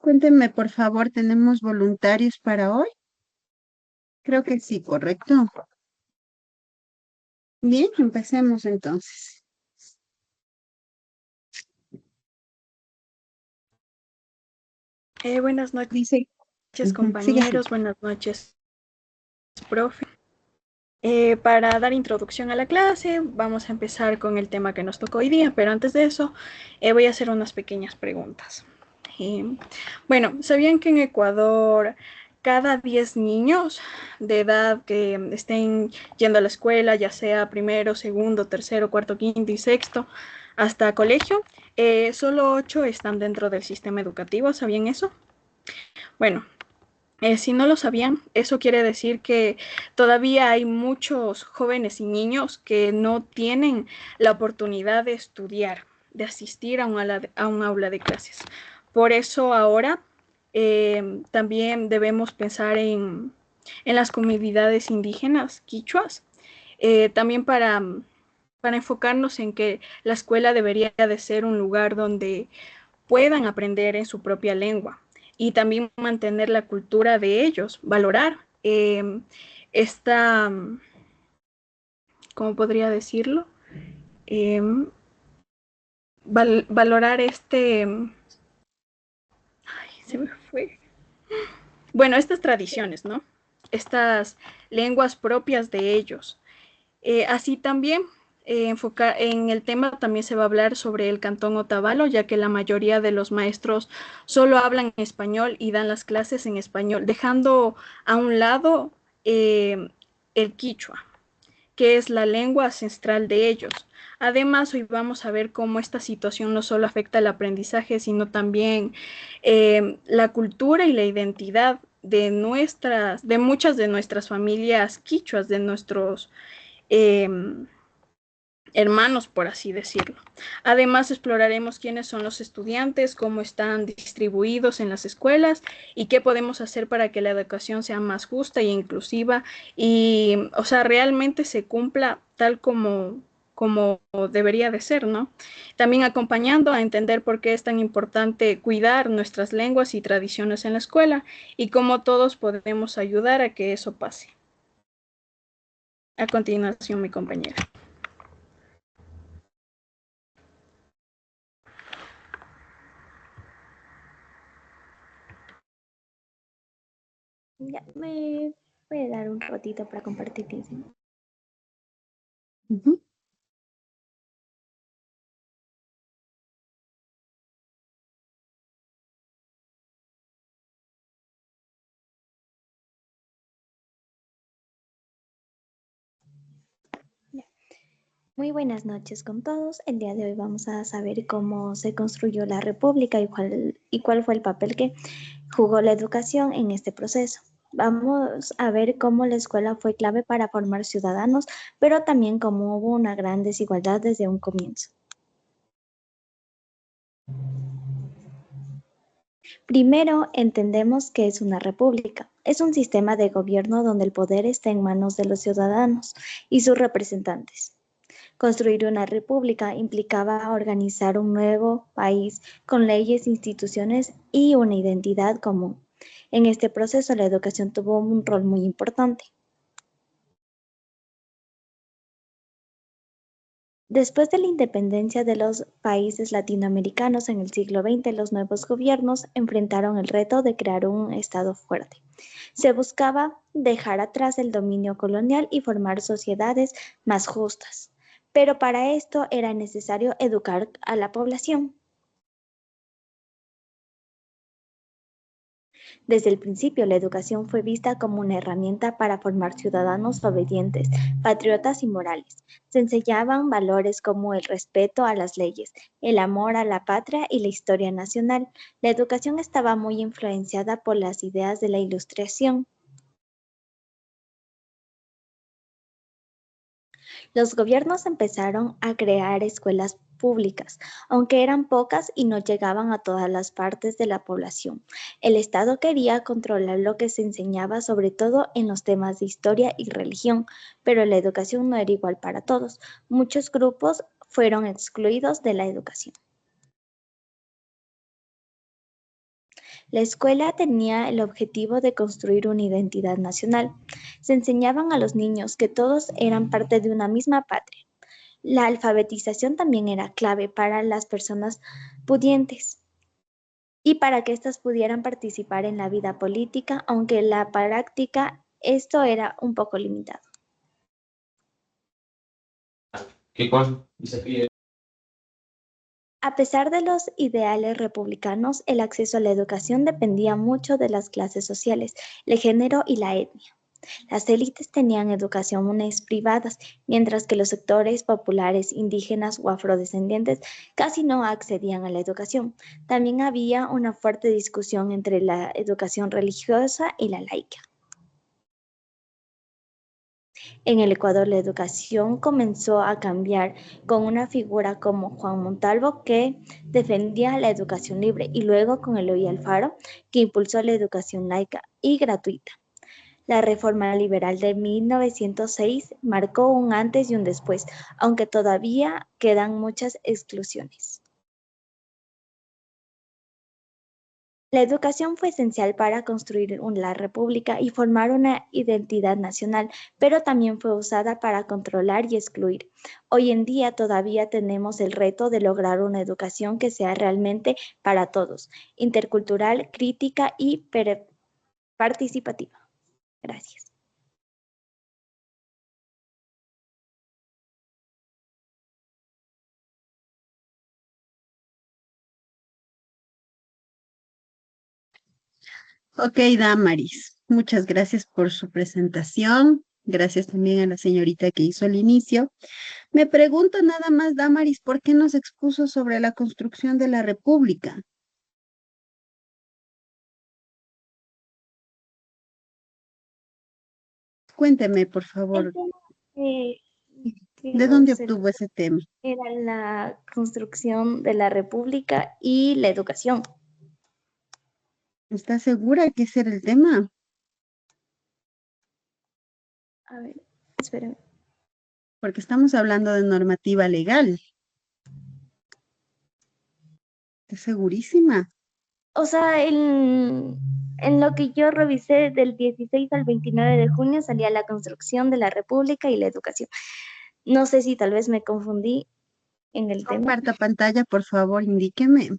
Cuéntenme, por favor, ¿tenemos voluntarios para hoy? Creo que sí, correcto. Bien, empecemos entonces. Buenas Dice, noches, sigue así. compañeros. Buenas noches, profe. Para dar introducción a la clase, vamos a empezar con el tema que nos tocó hoy día, pero antes de eso, voy a hacer unas pequeñas preguntas. Bueno, ¿sabían que en Ecuador cada 10 niños de edad que estén yendo a la escuela, ya sea primero, segundo, tercero, cuarto, quinto y sexto, hasta colegio, solo 8 están dentro del sistema educativo? ¿Sabían eso? Bueno, si no lo sabían, eso quiere decir que todavía hay muchos jóvenes y niños que no tienen la oportunidad de estudiar, de asistir a un aula de clases. Por eso ahora también debemos pensar en las comunidades indígenas quichuas, también para enfocarnos en que la escuela debería de ser un lugar donde puedan aprender en su propia lengua y también mantener la cultura de ellos, valorar esta, ¿cómo podría decirlo? Eh, valorar ay, se me fue. Bueno, estas tradiciones, ¿no? Estas lenguas propias de ellos. Así también, enfocar en el tema también se va a hablar sobre el Cantón Otavalo, ya que la mayoría de los maestros solo hablan español y dan las clases en español, dejando a un lado el quichua, que es la lengua ancestral de ellos. Además, hoy vamos a ver cómo esta situación no solo afecta el aprendizaje, sino también la cultura y la identidad de muchas de nuestras familias quichuas, de nuestros eh, hermanos, por así decirlo. Además, exploraremos quiénes son los estudiantes, cómo están distribuidos en las escuelas y qué podemos hacer para que la educación sea más justa e inclusiva y, o sea, realmente se cumpla tal como debería de ser, ¿no? También acompañando a entender por qué es tan importante cuidar nuestras lenguas y tradiciones en la escuela y cómo todos podemos ayudar a que eso pase. A continuación, mi compañera. Ya me voy a dar un ratito para compartir. Ujú. Muy buenas noches con todos. El día de hoy vamos a saber cómo se construyó la República y cuál fue el papel que jugó la educación en este proceso. Vamos a ver cómo la escuela fue clave para formar ciudadanos, pero también cómo hubo una gran desigualdad desde un comienzo. Primero, entendemos que es una república. Es un sistema de gobierno donde el poder está en manos de los ciudadanos y sus representantes. Construir una república implicaba organizar un nuevo país con leyes, instituciones y una identidad común. En este proceso, la educación tuvo un rol muy importante. Después de la independencia de los países latinoamericanos en el siglo XX, los nuevos gobiernos enfrentaron el reto de crear un Estado fuerte. Se buscaba dejar atrás el dominio colonial y formar sociedades más justas. Pero para esto era necesario educar a la población. Desde el principio, la educación fue vista como una herramienta para formar ciudadanos obedientes, patriotas y morales. Se enseñaban valores como el respeto a las leyes, el amor a la patria y la historia nacional. La educación estaba muy influenciada por las ideas de la Ilustración. Los gobiernos empezaron a crear escuelas públicas, aunque eran pocas y no llegaban a todas las partes de la población. El Estado quería controlar lo que se enseñaba, sobre todo en los temas de historia y religión, pero la educación no era igual para todos. Muchos grupos fueron excluidos de la educación. La escuela tenía el objetivo de construir una identidad nacional. Se enseñaban a los niños que todos eran parte de una misma patria. La alfabetización también era clave para las personas pudientes y para que éstas pudieran participar en la vida política, aunque en la práctica esto era un poco limitado. A pesar de los ideales republicanos, el acceso a la educación dependía mucho de las clases sociales, el género y la etnia. Las élites tenían educaciones privadas, mientras que los sectores populares, indígenas o afrodescendientes casi no accedían a la educación. También había una fuerte discusión entre la educación religiosa y la laica. En el Ecuador, la educación comenzó a cambiar con una figura como Juan Montalvo, que defendía la educación libre, y luego con Eloy Alfaro, que impulsó la educación laica y gratuita. La reforma liberal de 1906 marcó un antes y un después, aunque todavía quedan muchas exclusiones. La educación fue esencial para construir la república y formar una identidad nacional, pero también fue usada para controlar y excluir. Hoy en día todavía tenemos el reto de lograr una educación que sea realmente para todos, intercultural, crítica y participativa. Gracias. Ok, Damaris, muchas gracias por su presentación. Gracias también a la señorita que hizo el inicio. Me pregunto nada más, Damaris, ¿por qué nos expuso sobre la construcción de la República? Cuénteme, por favor, El tema que ¿de quiero dónde hacer obtuvo ese tema? era la construcción de la república y la educación. ¿Está segura que ese era el tema? A ver, espérame. Porque estamos hablando de normativa legal. ¿Estás segurísima? O sea, en lo que yo revisé del 16 al 29 de junio salía la construcción de la república y la educación. No sé si tal vez me confundí en el tema. Comparta pantalla, por favor, indíqueme.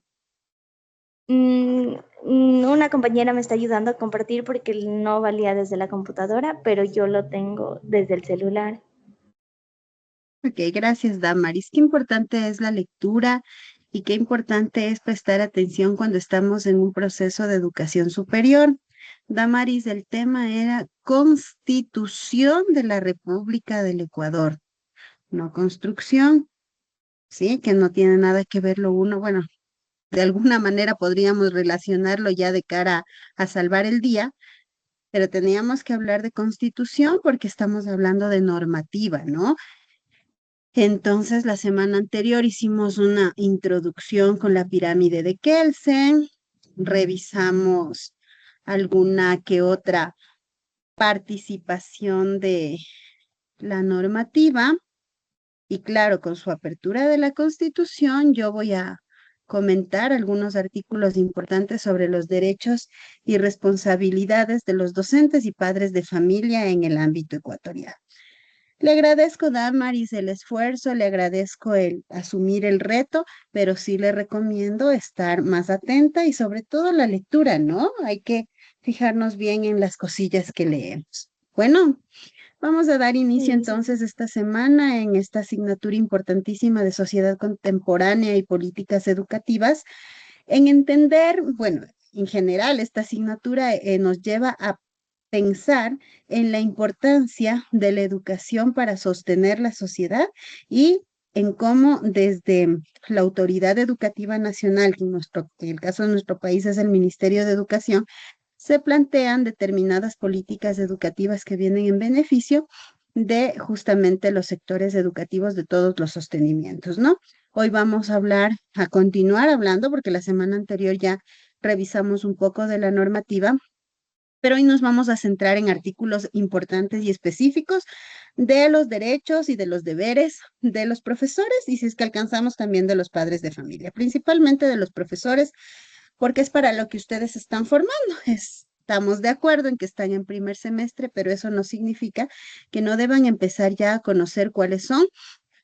Una compañera me está ayudando a compartir porque no valía desde la computadora, pero yo lo tengo desde el celular. Ok, gracias, Damaris. Qué importante es la lectura y qué importante es prestar atención cuando estamos en un proceso de educación superior. Damaris, el tema era Constitución de la República del Ecuador, no construcción, ¿sí? Que no tiene nada que ver lo uno. Bueno, de alguna manera podríamos relacionarlo ya de cara a salvar el día, pero teníamos que hablar de Constitución porque estamos hablando de normativa, ¿no? Entonces, la semana anterior hicimos una introducción con la pirámide de Kelsen, revisamos alguna que otra participación de la normativa y claro, con su apertura de la Constitución, yo voy a comentar algunos artículos importantes sobre los derechos y responsabilidades de los docentes y padres de familia en el ámbito ecuatoriano. Le agradezco, Damaris, el esfuerzo, le agradezco el asumir el reto, pero sí le recomiendo estar más atenta y sobre todo la lectura, ¿no? Hay que fijarnos bien en las cosillas que leemos. Bueno, vamos a dar inicio Sí, entonces esta semana en esta asignatura importantísima de sociedad contemporánea y políticas educativas, en entender, bueno, en general esta asignatura nos lleva a pensar en la importancia de la educación para sostener la sociedad y en cómo desde la autoridad educativa nacional, que en el caso de nuestro país es el Ministerio de Educación, se plantean determinadas políticas educativas que vienen en beneficio de justamente los sectores educativos de todos los sostenimientos, ¿no? Hoy vamos a hablar, a continuar hablando, porque la semana anterior ya revisamos un poco de la normativa, pero hoy nos vamos a centrar en artículos importantes y específicos de los derechos y de los deberes de los profesores y si es que alcanzamos también de los padres de familia, principalmente de los profesores, porque es para lo que ustedes están formando. Estamos de acuerdo en que están en primer semestre, pero eso no significa que no deban empezar ya a conocer cuáles son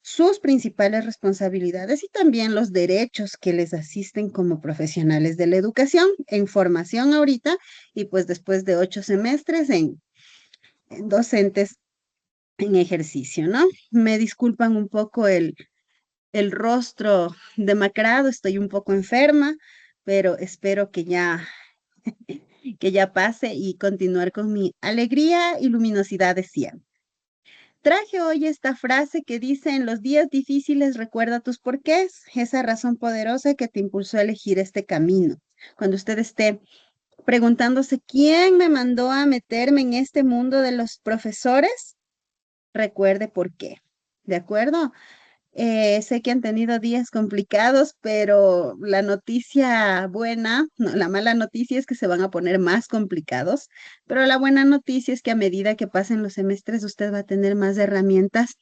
sus principales responsabilidades y también los derechos que les asisten como profesionales de la educación en formación ahorita y pues después de 8 semestres en docentes en ejercicio, ¿no? Me disculpan un poco el rostro demacrado, estoy un poco enferma, pero espero que ya pase y continuar con mi alegría y luminosidad de siempre. Traje hoy esta frase que dice, en los días difíciles recuerda tus porqués, esa razón poderosa que te impulsó a elegir este camino. Cuando usted esté preguntándose quién me mandó a meterme en este mundo de los profesores, recuerde por qué. ¿De acuerdo? Sé que han tenido días complicados, pero la noticia buena, no, la mala noticia es que se van a poner más complicados, pero la buena noticia es que a medida que pasen los semestres usted va a tener más herramientas,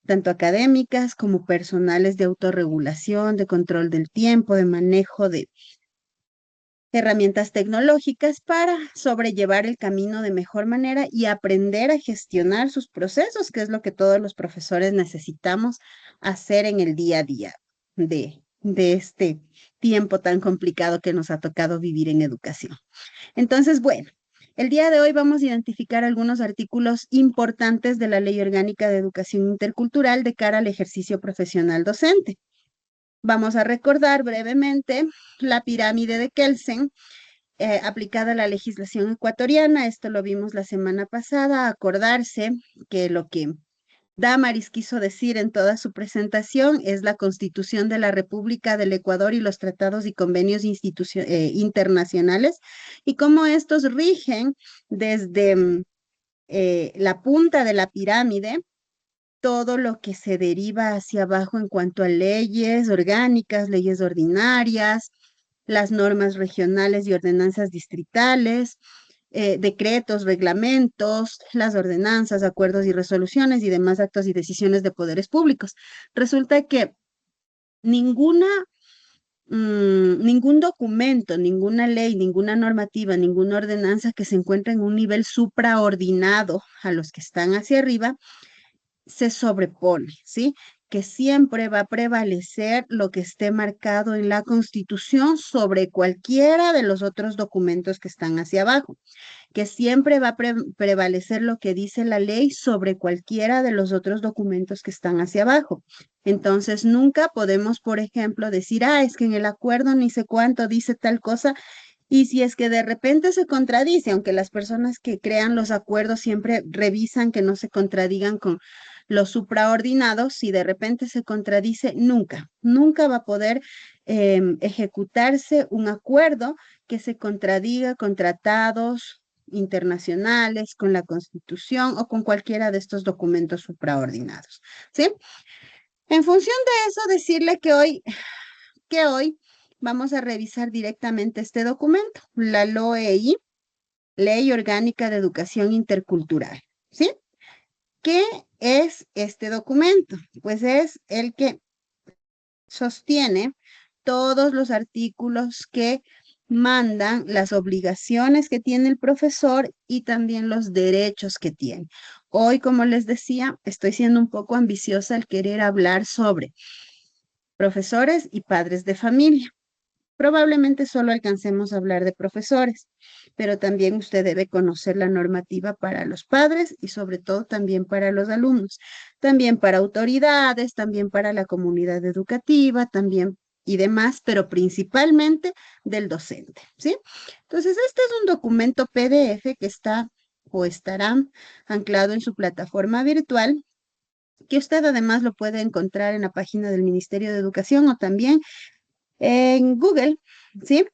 tanto académicas como personales de autorregulación, de control del tiempo, de manejo de herramientas tecnológicas para sobrellevar el camino de mejor manera y aprender a gestionar sus procesos, que es lo que todos los profesores necesitamos hacer en el día a día de este tiempo tan complicado que nos ha tocado vivir en educación. Entonces, bueno, el día de hoy vamos a identificar algunos artículos importantes de la Ley Orgánica de Educación Intercultural de cara al ejercicio profesional docente. Vamos a recordar brevemente la pirámide de Kelsen, aplicada a la legislación ecuatoriana. Esto lo vimos la semana pasada. Acordarse que lo que Damaris quiso decir en toda su presentación es la Constitución de la República del Ecuador y los tratados y convenios internacionales y cómo estos rigen desde la punta de la pirámide todo lo que se deriva hacia abajo en cuanto a leyes orgánicas, leyes ordinarias, las normas regionales y ordenanzas distritales, decretos, reglamentos, las ordenanzas, acuerdos y resoluciones y demás actos y decisiones de poderes públicos. Resulta que ninguna, ningún documento, ninguna ley, ninguna normativa, ninguna ordenanza que se encuentre en un nivel supraordinado a los que están hacia arriba, se sobrepone, ¿sí? Que siempre va a prevalecer lo que esté marcado en la Constitución sobre cualquiera de los otros documentos que están hacia abajo, que siempre va a prevalecer lo que dice la ley sobre cualquiera de los otros documentos que están hacia abajo. Entonces, nunca podemos, por ejemplo, decir, es que en el acuerdo ni sé cuánto dice tal cosa, y si es que de repente se contradice, aunque las personas que crean los acuerdos siempre revisan que no se contradigan con los supraordinados, si de repente se contradice, nunca va a poder ejecutarse un acuerdo que se contradiga con tratados internacionales, con la Constitución o con cualquiera de estos documentos supraordinados, ¿sí? En función de eso, decirle que hoy vamos a revisar directamente este documento, la LOEI, Ley Orgánica de Educación Intercultural, ¿sí? ¿Qué es este documento? Pues es el que sostiene todos los artículos que mandan las obligaciones que tiene el profesor y también los derechos que tiene. Hoy, como les decía, estoy siendo un poco ambiciosa al querer hablar sobre profesores y padres de familia. Probablemente solo alcancemos a hablar de profesores, pero también usted debe conocer la normativa para los padres y sobre todo también para los alumnos, también para autoridades, también para la comunidad educativa, también y demás, pero principalmente del docente, ¿sí? Entonces, este es un documento PDF que está o estará anclado en su plataforma virtual, que usted además lo puede encontrar en la página del Ministerio de Educación o también en Google, ¿sí?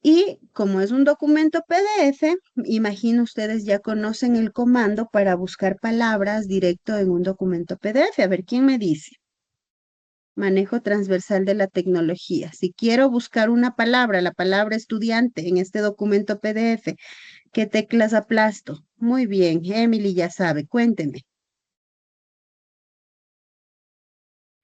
Y como es un documento PDF, imagino ustedes ya conocen el comando para buscar palabras directo en un documento PDF. A ver, ¿quién me dice? Manejo transversal de la tecnología. Si quiero buscar una palabra, la palabra estudiante en este documento PDF, ¿qué teclas aplasto? Muy bien, Emily ya sabe, cuénteme.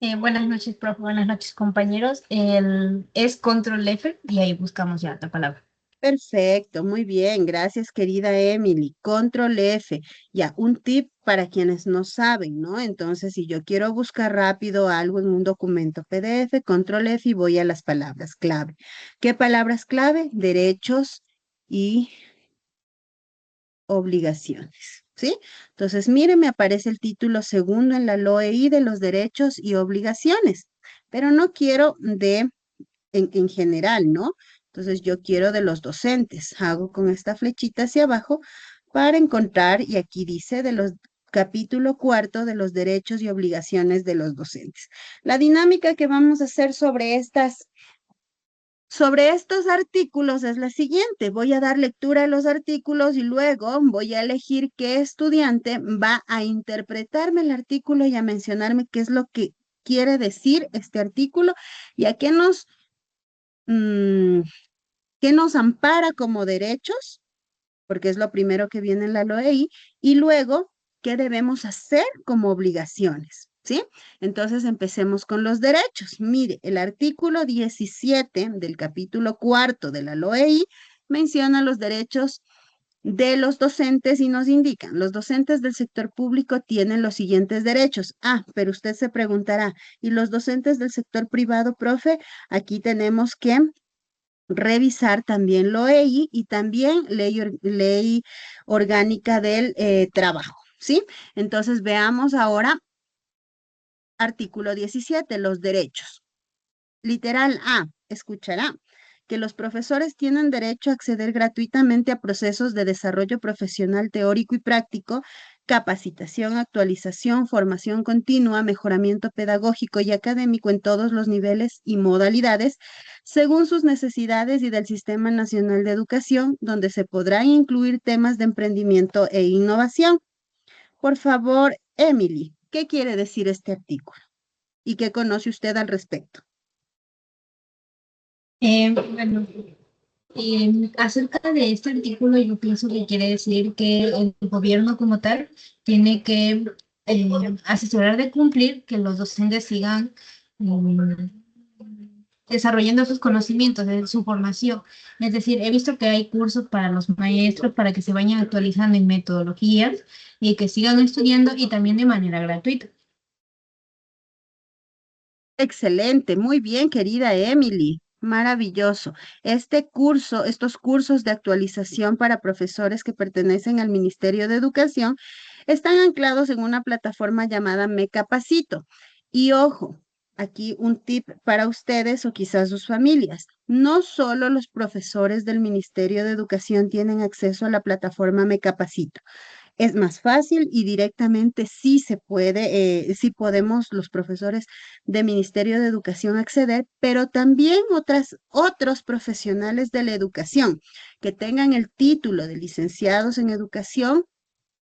Buenas noches, profe. Buenas noches, compañeros. Es control F y ahí buscamos ya la palabra. Perfecto, muy bien, gracias querida Emily. Control F. Ya, un tip para quienes no saben, ¿no? Entonces, si yo quiero buscar rápido algo en un documento PDF, control F y voy a las palabras clave. ¿Qué palabras clave? Derechos y obligaciones, ¿sí? Entonces, mire, me aparece el título segundo en la LOEI de los derechos y obligaciones, pero no quiero en general, ¿no? Entonces yo quiero de los docentes. Hago con esta flechita hacia abajo para encontrar, y aquí dice de los capítulo cuarto de los derechos y obligaciones de los docentes. La dinámica que vamos a hacer sobre estos artículos es la siguiente. Voy a dar lectura a los artículos y luego voy a elegir qué estudiante va a interpretarme el artículo y a mencionarme qué es lo que quiere decir este artículo y a mm, qué nos ampara como derechos, porque es lo primero que viene en la LOEI, y luego qué debemos hacer como obligaciones, ¿sí? Entonces empecemos con los derechos. Mire, el artículo 17 del capítulo cuarto de la LOEI menciona los derechos de los docentes y nos indican, los docentes del sector público tienen los siguientes derechos. Ah, pero usted se preguntará, ¿y los docentes del sector privado, profe? Aquí tenemos que revisar también LOEI y también ley orgánica del trabajo, ¿sí? Entonces veamos ahora artículo 17, los derechos. Literal A, escuchará que los profesores tienen derecho a acceder gratuitamente a procesos de desarrollo profesional teórico y práctico, capacitación, actualización, formación continua, mejoramiento pedagógico y académico en todos los niveles y modalidades, según sus necesidades y del Sistema Nacional de Educación, donde se podrán incluir temas de emprendimiento e innovación. Por favor, Emily, ¿qué quiere decir este artículo? ¿Y qué conoce usted al respecto? Bueno, acerca de este artículo, yo pienso que quiere decir que el gobierno como tal tiene que asegurar de cumplir que los docentes sigan mm, desarrollando sus conocimientos, su formación. Es decir, he visto que hay cursos para los maestros para que se vayan actualizando en metodologías y que sigan estudiando y también de manera gratuita. Excelente, muy bien, querida Emily. Maravilloso. Estos cursos de actualización para profesores que pertenecen al Ministerio de Educación están anclados en una plataforma llamada Me Capacito. Y ojo, aquí un tip para ustedes o quizás sus familias. No solo los profesores del Ministerio de Educación tienen acceso a la plataforma Me Capacito. Es más fácil y directamente sí se puede, sí podemos los profesores de Ministerio de Educación acceder, pero también otros profesionales de la educación que tengan el título de licenciados en educación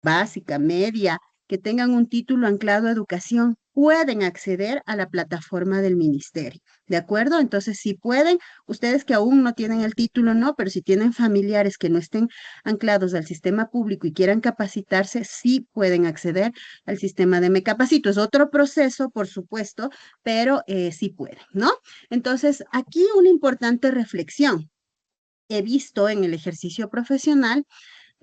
básica, media, que tengan un título anclado a educación, pueden acceder a la plataforma del ministerio. ¿De acuerdo? Entonces, si pueden, ustedes que aún no tienen el título, no, pero si tienen familiares que no estén anclados al sistema público y quieran capacitarse, sí pueden acceder al sistema de Me Capacito. Es otro proceso, por supuesto, pero sí pueden, ¿no? Entonces, aquí una importante reflexión. He visto en el ejercicio profesional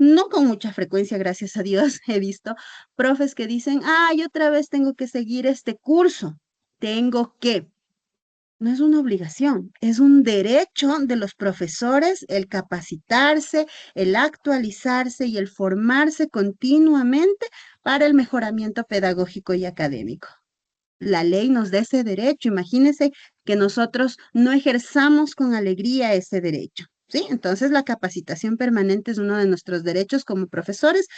no con mucha frecuencia, gracias a Dios, he visto profes que dicen, ay, otra vez tengo que seguir este curso. Tengo que. No es una obligación, es un derecho de los profesores el capacitarse, el actualizarse y el formarse continuamente para el mejoramiento pedagógico y académico. La ley nos da ese derecho. Imagínense que nosotros no ejerzamos con alegría ese derecho. ¿Sí? Entonces la capacitación permanente es uno de nuestros derechos como profesores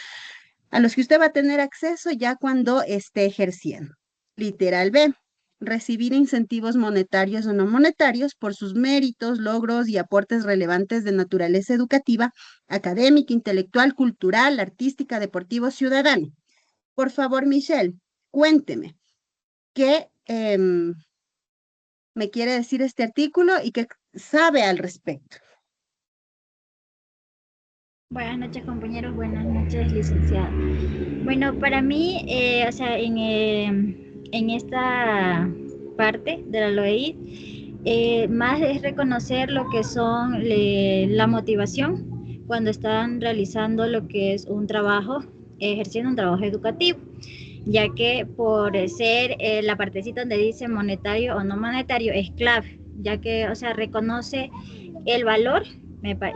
a los que usted va a tener acceso ya cuando esté ejerciendo. Literal B, recibir incentivos monetarios o no monetarios por sus méritos, logros y aportes relevantes de naturaleza educativa, académica, intelectual, cultural, artística, deportivo, ciudadano. Por favor, Michelle, cuénteme, ¿qué me quiere decir este artículo y qué sabe al respecto? Buenas noches, compañeros. Buenas noches, licenciada. Bueno, para mí, o sea, en esta parte de la LOEIT, más es reconocer lo que son la motivación cuando están realizando lo que es un trabajo, ejerciendo un trabajo educativo, ya que por ser la partecita donde dice monetario o no monetario es clave, ya que, o sea, reconoce el valor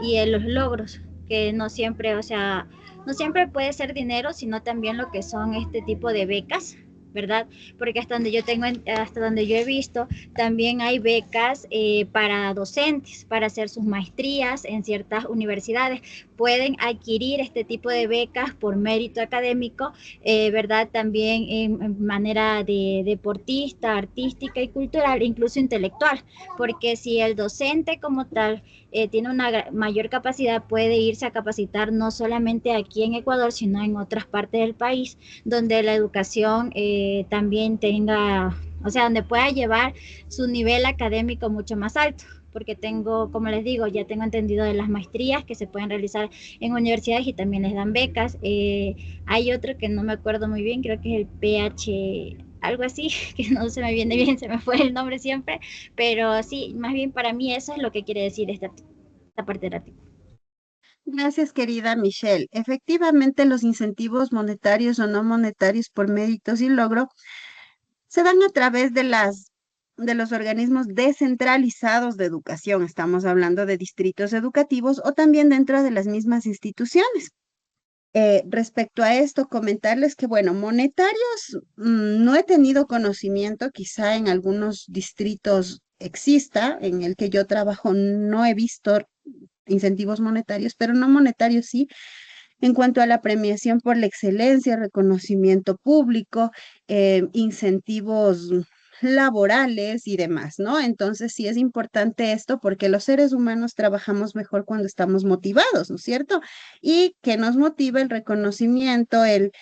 y los logros, que no siempre, o sea, no siempre puede ser dinero, sino también lo que son este tipo de becas, ¿verdad? Porque hasta donde yo he visto, también hay becas para docentes, para hacer sus maestrías en ciertas universidades. Pueden adquirir este tipo de becas por mérito académico, ¿verdad? También en manera de deportista, artística y cultural, incluso intelectual, porque si el docente como tal tiene una mayor capacidad, puede irse a capacitar no solamente aquí en Ecuador, sino en otras partes del país, donde la educación también tenga, o sea, donde pueda llevar su nivel académico mucho más alto, porque tengo, como les digo, ya tengo entendido de las maestrías que se pueden realizar en universidades y también les dan becas. Hay otro que no me acuerdo muy bien, creo que es el PH, algo así, que no se me viene bien, se me fue el nombre siempre, pero sí, más bien para mí eso es lo que quiere decir esta parte del artículo. Gracias, querida Michelle. Efectivamente, los incentivos monetarios o no monetarios por méritos y logro se dan a través de los organismos descentralizados de educación. Estamos hablando de distritos educativos o también dentro de las mismas instituciones. Respecto a esto, comentarles que, bueno, monetarios, no he tenido conocimiento, quizá en algunos distritos exista, en el que yo trabajo no he visto incentivos monetarios, pero no monetarios sí, en cuanto a la premiación por la excelencia, reconocimiento público, incentivos laborales y demás, ¿no? Entonces sí es importante esto porque los seres humanos trabajamos mejor cuando estamos motivados, ¿no es cierto? Y que nos motiva el reconocimiento, el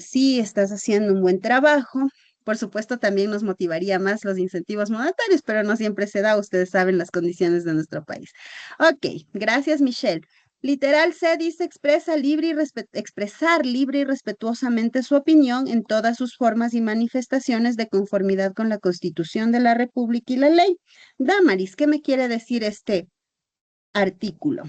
sí, estás haciendo un buen trabajo. Por supuesto, también nos motivaría más los incentivos monetarios, pero no siempre se da, ustedes saben las condiciones de nuestro país. Ok, gracias, Michelle. Literal C dice expresar libre y respetuosamente su opinión en todas sus formas y manifestaciones de conformidad con la Constitución de la República y la ley. Damaris, ¿qué me quiere decir este artículo?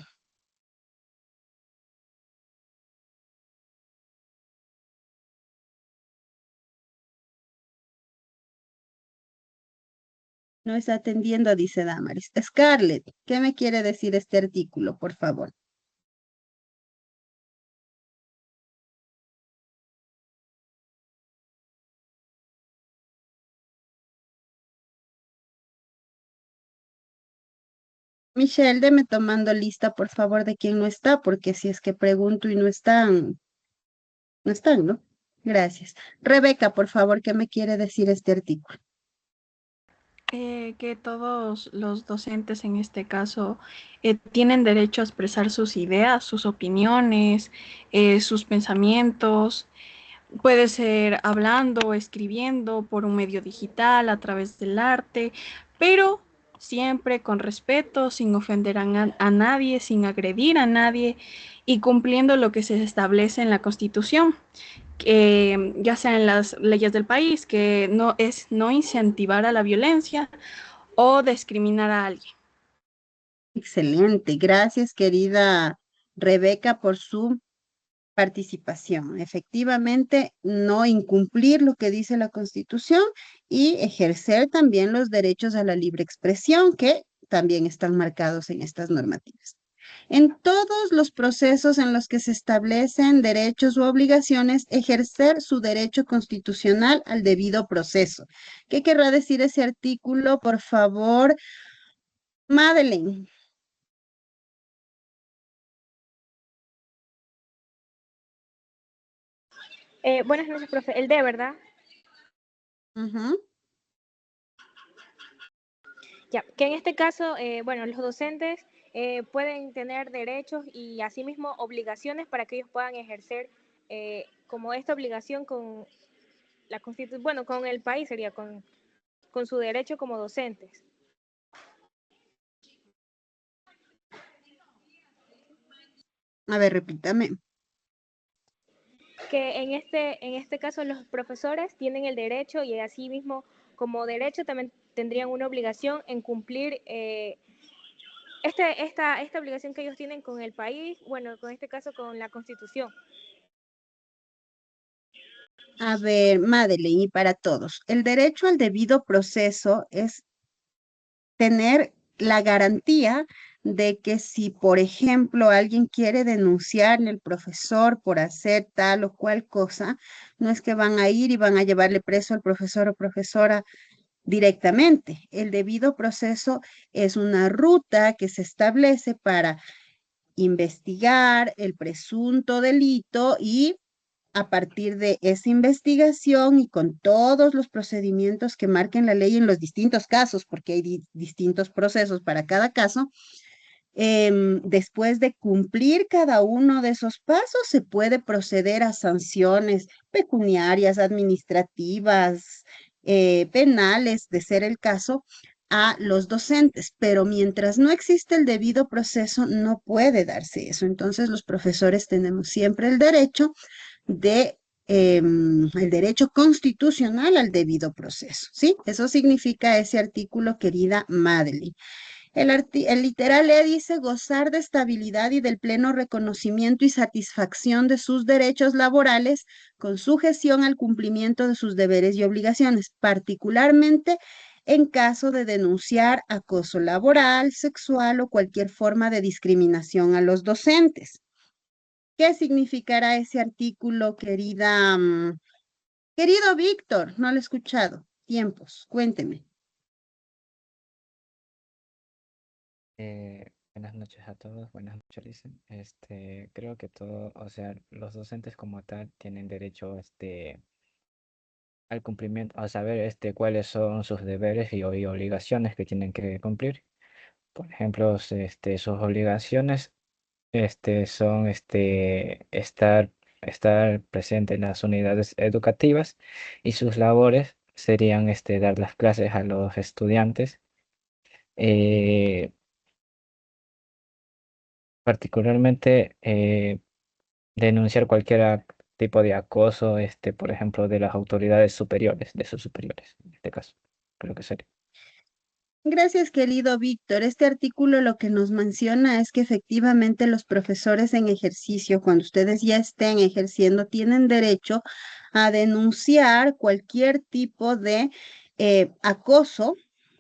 No está atendiendo, dice Damaris. Scarlett, ¿qué me quiere decir este artículo, por favor? Michelle, deme tomando lista, por favor, de quién no está, porque si es que pregunto y no están, no están, ¿no? Gracias. Rebeca, por favor, ¿qué me quiere decir este artículo? Que todos los docentes en este caso tienen derecho a expresar sus ideas, sus opiniones, sus pensamientos. Puede ser hablando, escribiendo por un medio digital, a través del arte, pero siempre con respeto, sin ofender a nadie, sin agredir a nadie y cumpliendo lo que se establece en la Constitución, ya sea en las leyes del país, que no es no incentivar a la violencia o discriminar a alguien. Excelente. Gracias, querida Rebeca, por su participación. Efectivamente, no incumplir lo que dice la Constitución y ejercer también los derechos a la libre expresión que también están marcados en estas normativas. En todos los procesos en los que se establecen derechos u obligaciones, ejercer su derecho constitucional al debido proceso. ¿Qué querrá decir ese artículo? Por favor, Madeleine. Buenas noches, profe. El D, ¿verdad? Ujú. Ya, que en este caso, bueno, los docentes pueden tener derechos y asimismo obligaciones para que ellos puedan ejercer como esta obligación con la Constitución, bueno, con el país sería, con su derecho como docentes. A ver, repítame. que en este caso los profesores tienen el derecho y así mismo como derecho también tendrían una obligación en cumplir esta obligación que ellos tienen con el país, bueno, con este caso con la Constitución. A ver, Madeleine, y para todos, el derecho al debido proceso es tener la garantía de que si, por ejemplo, alguien quiere denunciarle al profesor por hacer tal o cual cosa, no es que van a ir y van a llevarle preso al profesor o profesora directamente. El debido proceso es una ruta que se establece para investigar el presunto delito y a partir de esa investigación y con todos los procedimientos que marquen la ley en los distintos casos, porque hay distintos procesos para cada caso, después de cumplir cada uno de esos pasos, se puede proceder a sanciones pecuniarias, administrativas, penales, de ser el caso, a los docentes, pero mientras no existe el debido proceso, no puede darse eso. Entonces, los profesores tenemos siempre el derecho de el derecho constitucional al debido proceso, ¿sí? Eso significa ese artículo, querida Madeline. El literal E dice gozar de estabilidad y del pleno reconocimiento y satisfacción de sus derechos laborales con sujeción al cumplimiento de sus deberes y obligaciones, particularmente en caso de denunciar acoso laboral, sexual o cualquier forma de discriminación a los docentes. ¿Qué significará ese artículo, querido Víctor? No lo he escuchado. Tiempos, cuénteme. Buenas noches a todos, buenas noches, Listen. Creo que todo, o sea, los docentes como tal tienen derecho, al cumplimiento, a saber, cuáles son sus deberes y obligaciones que tienen que cumplir. Por ejemplo, sus obligaciones, son, estar presente en las unidades educativas y sus labores serían, dar las clases a los estudiantes. eh, Particularmente denunciar cualquier tipo de acoso, por ejemplo, de las autoridades superiores, de sus superiores, en este caso, creo que sería. Gracias, querido Víctor. Este artículo lo que nos menciona es que efectivamente los profesores en ejercicio, cuando ustedes ya estén ejerciendo, tienen derecho a denunciar cualquier tipo de acoso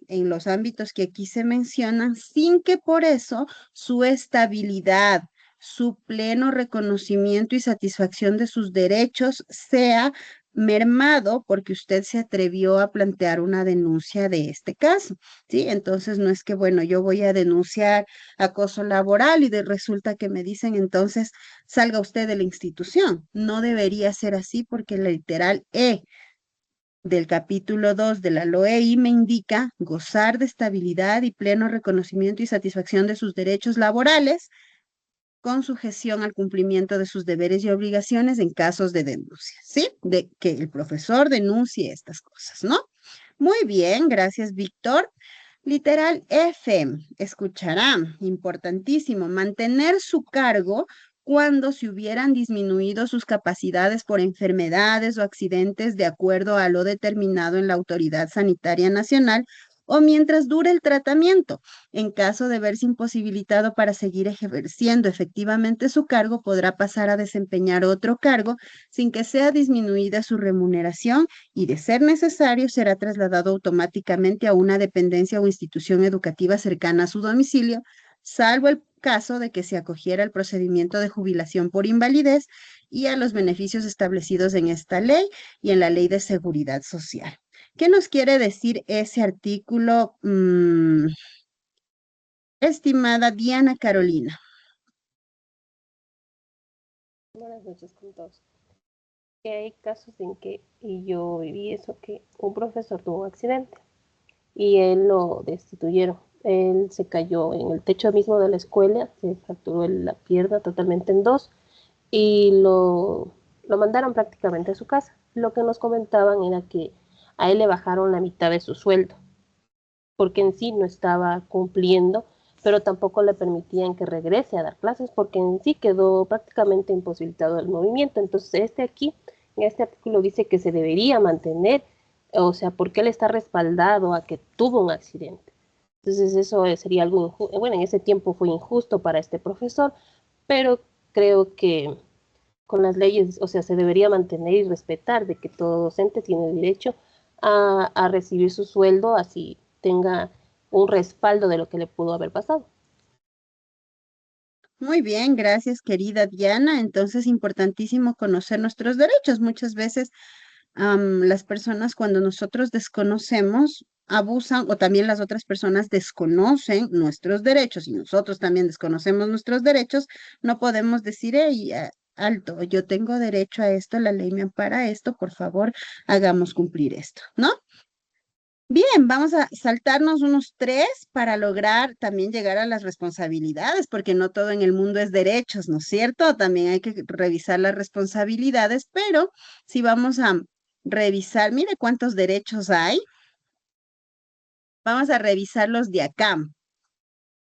en los ámbitos que aquí se mencionan, sin que por eso su estabilidad, su pleno reconocimiento y satisfacción de sus derechos sea mermado porque usted se atrevió a plantear una denuncia de este caso. ¿Sí? Entonces no es que, bueno, yo voy a denunciar acoso laboral y resulta que me dicen entonces salga usted de la institución. No debería ser así porque la literal E del capítulo 2 de la LOEI me indica gozar de estabilidad y pleno reconocimiento y satisfacción de sus derechos laborales con sujeción al cumplimiento de sus deberes y obligaciones en casos de denuncia, ¿sí? De que el profesor denuncie estas cosas, ¿no? Muy bien, gracias, Víctor. Literal F, escuchará, importantísimo, mantener su cargo cuando se hubieran disminuido sus capacidades por enfermedades o accidentes de acuerdo a lo determinado en la Autoridad Sanitaria Nacional o mientras dure el tratamiento. En caso de verse imposibilitado para seguir ejerciendo efectivamente su cargo, podrá pasar a desempeñar otro cargo sin que sea disminuida su remuneración y, de ser necesario, será trasladado automáticamente a una dependencia o institución educativa cercana a su domicilio, salvo el caso de que se acogiera al procedimiento de jubilación por invalidez y a los beneficios establecidos en esta ley y en la Ley de Seguridad Social. ¿Qué nos quiere decir ese artículo, estimada Diana Carolina? Buenas noches con todos. Hay casos en que, y yo viví eso, que un profesor tuvo un accidente y él lo destituyeron. Él se cayó en el techo mismo de la escuela, se fracturó la pierna totalmente en dos y lo mandaron prácticamente a su casa. Lo que nos comentaban era que a él le bajaron la mitad de su sueldo, porque en sí no estaba cumpliendo pero tampoco le permitían que regrese a dar clases porque en sí quedó prácticamente imposibilitado el movimiento. Entonces en este artículo dice que se debería mantener, o sea, porque él está respaldado a que tuvo un accidente. Entonces eso sería algo injusto. Bueno, en ese tiempo fue injusto para este profesor, pero creo que con las leyes, o sea, se debería mantener y respetar de que todo docente tiene derecho a recibir su sueldo, así tenga un respaldo de lo que le pudo haber pasado. Muy bien, gracias, querida Diana. Entonces, importantísimo conocer nuestros derechos. Muchas veces las personas cuando nosotros desconocemos abusan o también las otras personas desconocen nuestros derechos y nosotros también desconocemos nuestros derechos, no podemos decir, hey, alto, yo tengo derecho a esto, la ley me ampara esto, por favor, hagamos cumplir esto, ¿no? Bien, vamos a saltarnos unos tres para lograr también llegar a las responsabilidades, porque no todo en el mundo es derechos, ¿no es cierto? También hay que revisar las responsabilidades, pero si vamos a revisar, mire cuántos derechos hay, vamos a revisarlos de acá.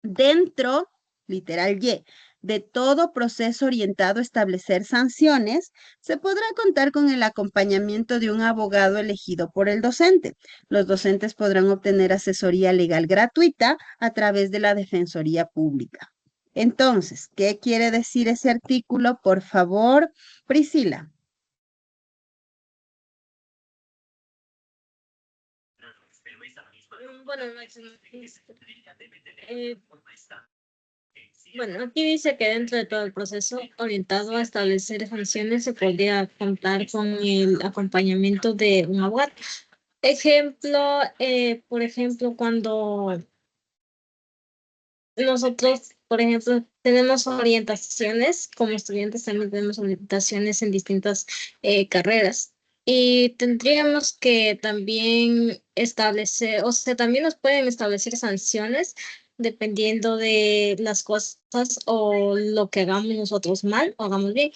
Dentro, literal Y, de todo proceso orientado a establecer sanciones, se podrá contar con el acompañamiento de un abogado elegido por el docente. Los docentes podrán obtener asesoría legal gratuita a través de la Defensoría Pública. Entonces, ¿qué quiere decir ese artículo? Por favor, Priscila. Bueno, eh, bueno, aquí dice que dentro de todo el proceso orientado a establecer sanciones se podría contar con el acompañamiento de un abogado. Ejemplo, por ejemplo, cuando nosotros, por ejemplo, tenemos orientaciones, como estudiantes también tenemos orientaciones en distintas carreras. Y tendríamos que también establecer, o sea, también nos pueden establecer sanciones dependiendo de las cosas o lo que hagamos nosotros mal o hagamos bien.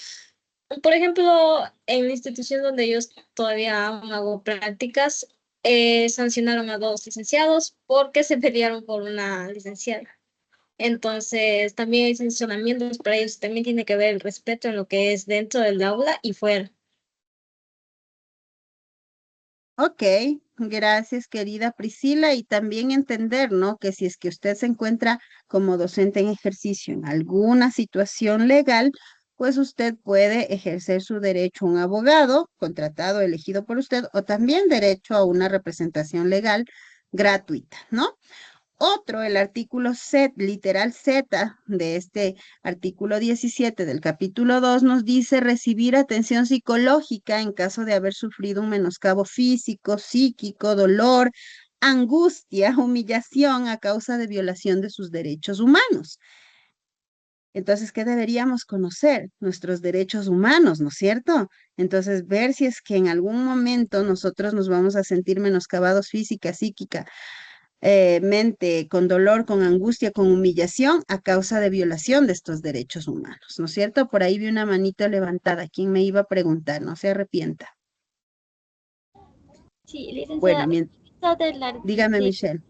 Por ejemplo, en la institución donde yo todavía aún hago prácticas, sancionaron a 2 licenciados porque se pelearon por una licenciada. Entonces, también hay sancionamientos para ellos. También tiene que ver el respeto en lo que es dentro del aula y fuera. Ok, gracias querida Priscila y también entender, ¿no? Que si es que usted se encuentra como docente en ejercicio en alguna situación legal, pues usted puede ejercer su derecho a un abogado contratado, elegido por usted, o también derecho a una representación legal gratuita, ¿no? Otro, el artículo Z, literal Z de este artículo 17 del capítulo 2 nos dice recibir atención psicológica en caso de haber sufrido un menoscabo físico, psíquico, dolor, angustia, humillación a causa de violación de sus derechos humanos. Entonces, ¿qué deberíamos conocer? Nuestros derechos humanos, ¿no es cierto? Entonces, ver si es que en algún momento nosotros nos vamos a sentir menoscabados física, psíquica, mente, con dolor, con angustia, con humillación a causa de violación de estos derechos humanos, ¿no es cierto? Por ahí vi una manito levantada. ¿Quién me iba a preguntar? No se arrepienta. Sí, Bueno, licenciada, dígame, Michelle.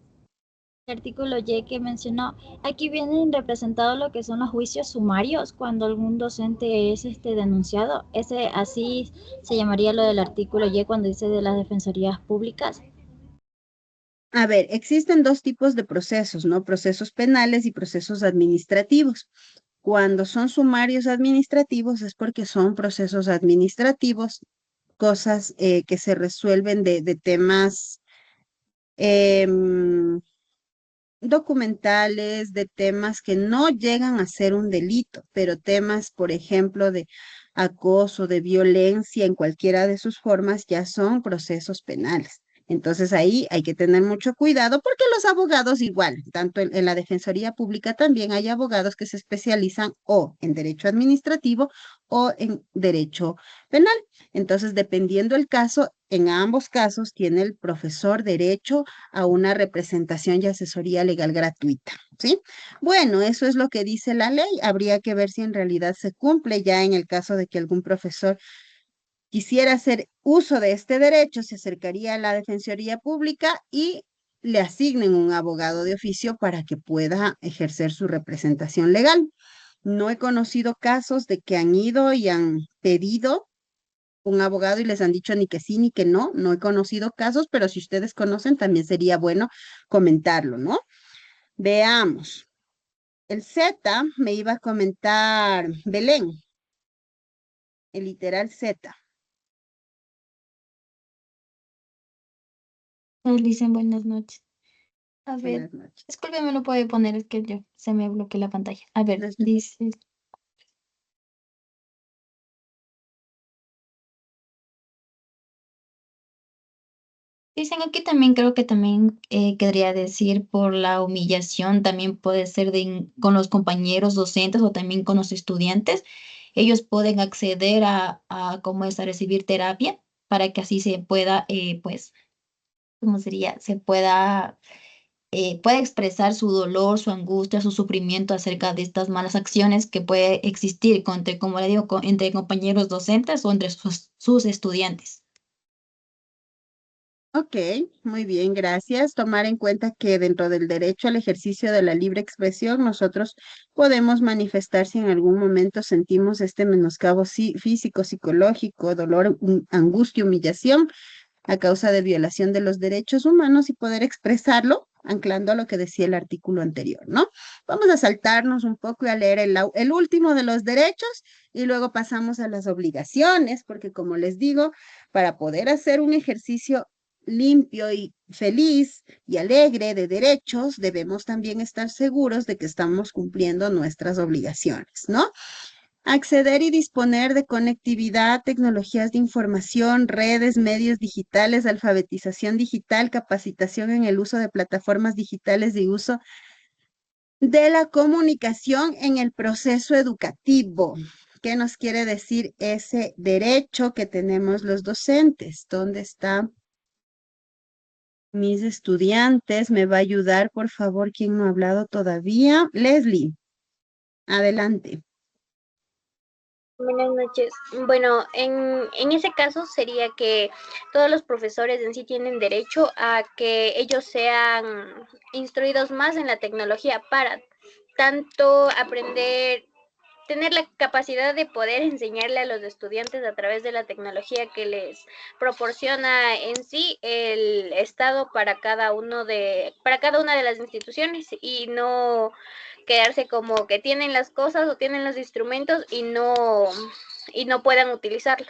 el artículo Y que mencionó, aquí vienen representados lo que son los juicios sumarios cuando algún docente es denunciado. Ese así se llamaría lo del artículo Y cuando dice de las defensorías públicas. A ver, existen dos tipos de procesos, ¿no? Procesos penales y procesos administrativos. Cuando son sumarios administrativos es porque son procesos administrativos, cosas que se resuelven de temas documentales, de temas que no llegan a ser un delito, pero temas, por ejemplo, de acoso, de violencia en cualquiera de sus formas, ya son procesos penales. Entonces ahí hay que tener mucho cuidado porque los abogados igual, tanto en la Defensoría Pública también hay abogados que se especializan o en derecho administrativo o en derecho penal. Entonces, dependiendo el caso, en ambos casos tiene el profesor derecho a una representación y asesoría legal gratuita, ¿sí? Bueno, eso es lo que dice la ley. Habría que ver si en realidad se cumple ya en el caso de que algún profesor quisiera hacer uso de este derecho, se acercaría a la Defensoría Pública y le asignen un abogado de oficio para que pueda ejercer su representación legal. No he conocido casos de que han ido y han pedido un abogado y les han dicho ni que sí ni que no. No he conocido casos, pero si ustedes conocen, también sería bueno comentarlo, ¿no? Veamos. El Z me iba a comentar Belén, el literal Z. Dicen buenas noches. A ver, Buenas noches. disculpe, me lo puede poner, es que yo se me bloqueó la pantalla. A ver, Buenas- dice. Dicen aquí también, creo que también querría decir por la humillación, también puede ser con los compañeros docentes o también con los estudiantes. Ellos pueden acceder ¿cómo es?, a recibir terapia para que así se pueda, pues, ¿cómo sería? Se pueda expresar su dolor, su angustia, su sufrimiento acerca de estas malas acciones que puede existir como le digo, entre compañeros docentes o entre sus estudiantes. Ok, muy bien, gracias. Tomar en cuenta que dentro del derecho al ejercicio de la libre expresión, nosotros podemos manifestar si en algún momento sentimos este menoscabo físico, psicológico, dolor, angustia, humillación a causa de violación de los derechos humanos y poder expresarlo anclando a lo que decía el artículo anterior, ¿no? Vamos a saltarnos un poco y a leer el último de los derechos y luego pasamos a las obligaciones, porque como les digo, para poder hacer un ejercicio limpio y feliz y alegre de derechos, debemos también estar seguros de que estamos cumpliendo nuestras obligaciones, ¿no? Acceder y disponer de conectividad, tecnologías de información, redes, medios digitales, alfabetización digital, capacitación en el uso de plataformas digitales de uso de la comunicación en el proceso educativo. ¿Qué nos quiere decir ese derecho que tenemos los docentes? ¿Dónde está? Mis estudiantes, ¿me va a ayudar, por favor, quien no ha hablado todavía? Leslie, adelante. Buenas noches. Bueno, en ese caso sería que todos los profesores en sí tienen derecho a que ellos sean instruidos más en la tecnología para tanto aprender, tener la capacidad de poder enseñarle a los estudiantes a través de la tecnología que les proporciona en sí el Estado para cada una de las instituciones y no quedarse como que tienen las cosas o tienen los instrumentos y no puedan utilizarlos.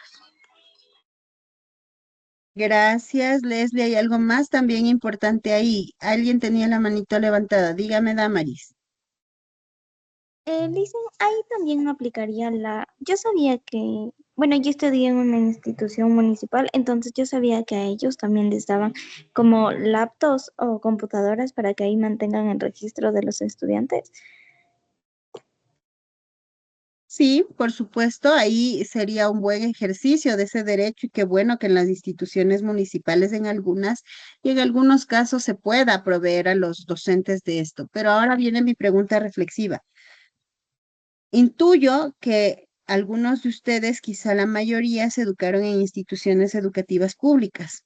Gracias, Leslie. ¿Hay algo más también importante ahí? Alguien tenía la manito levantada. Dígame, Damaris. Dicen, ahí también aplicaría yo sabía que, bueno, yo estudié en una institución municipal, entonces yo sabía que a ellos también les daban como laptops o computadoras para que ahí mantengan el registro de los estudiantes. Sí, por supuesto, ahí sería un buen ejercicio de ese derecho y qué bueno que en las instituciones municipales en algunas y en algunos casos se pueda proveer a los docentes de esto. Pero ahora viene mi pregunta reflexiva. Intuyo que algunos de ustedes, quizá la mayoría, se educaron en instituciones educativas públicas.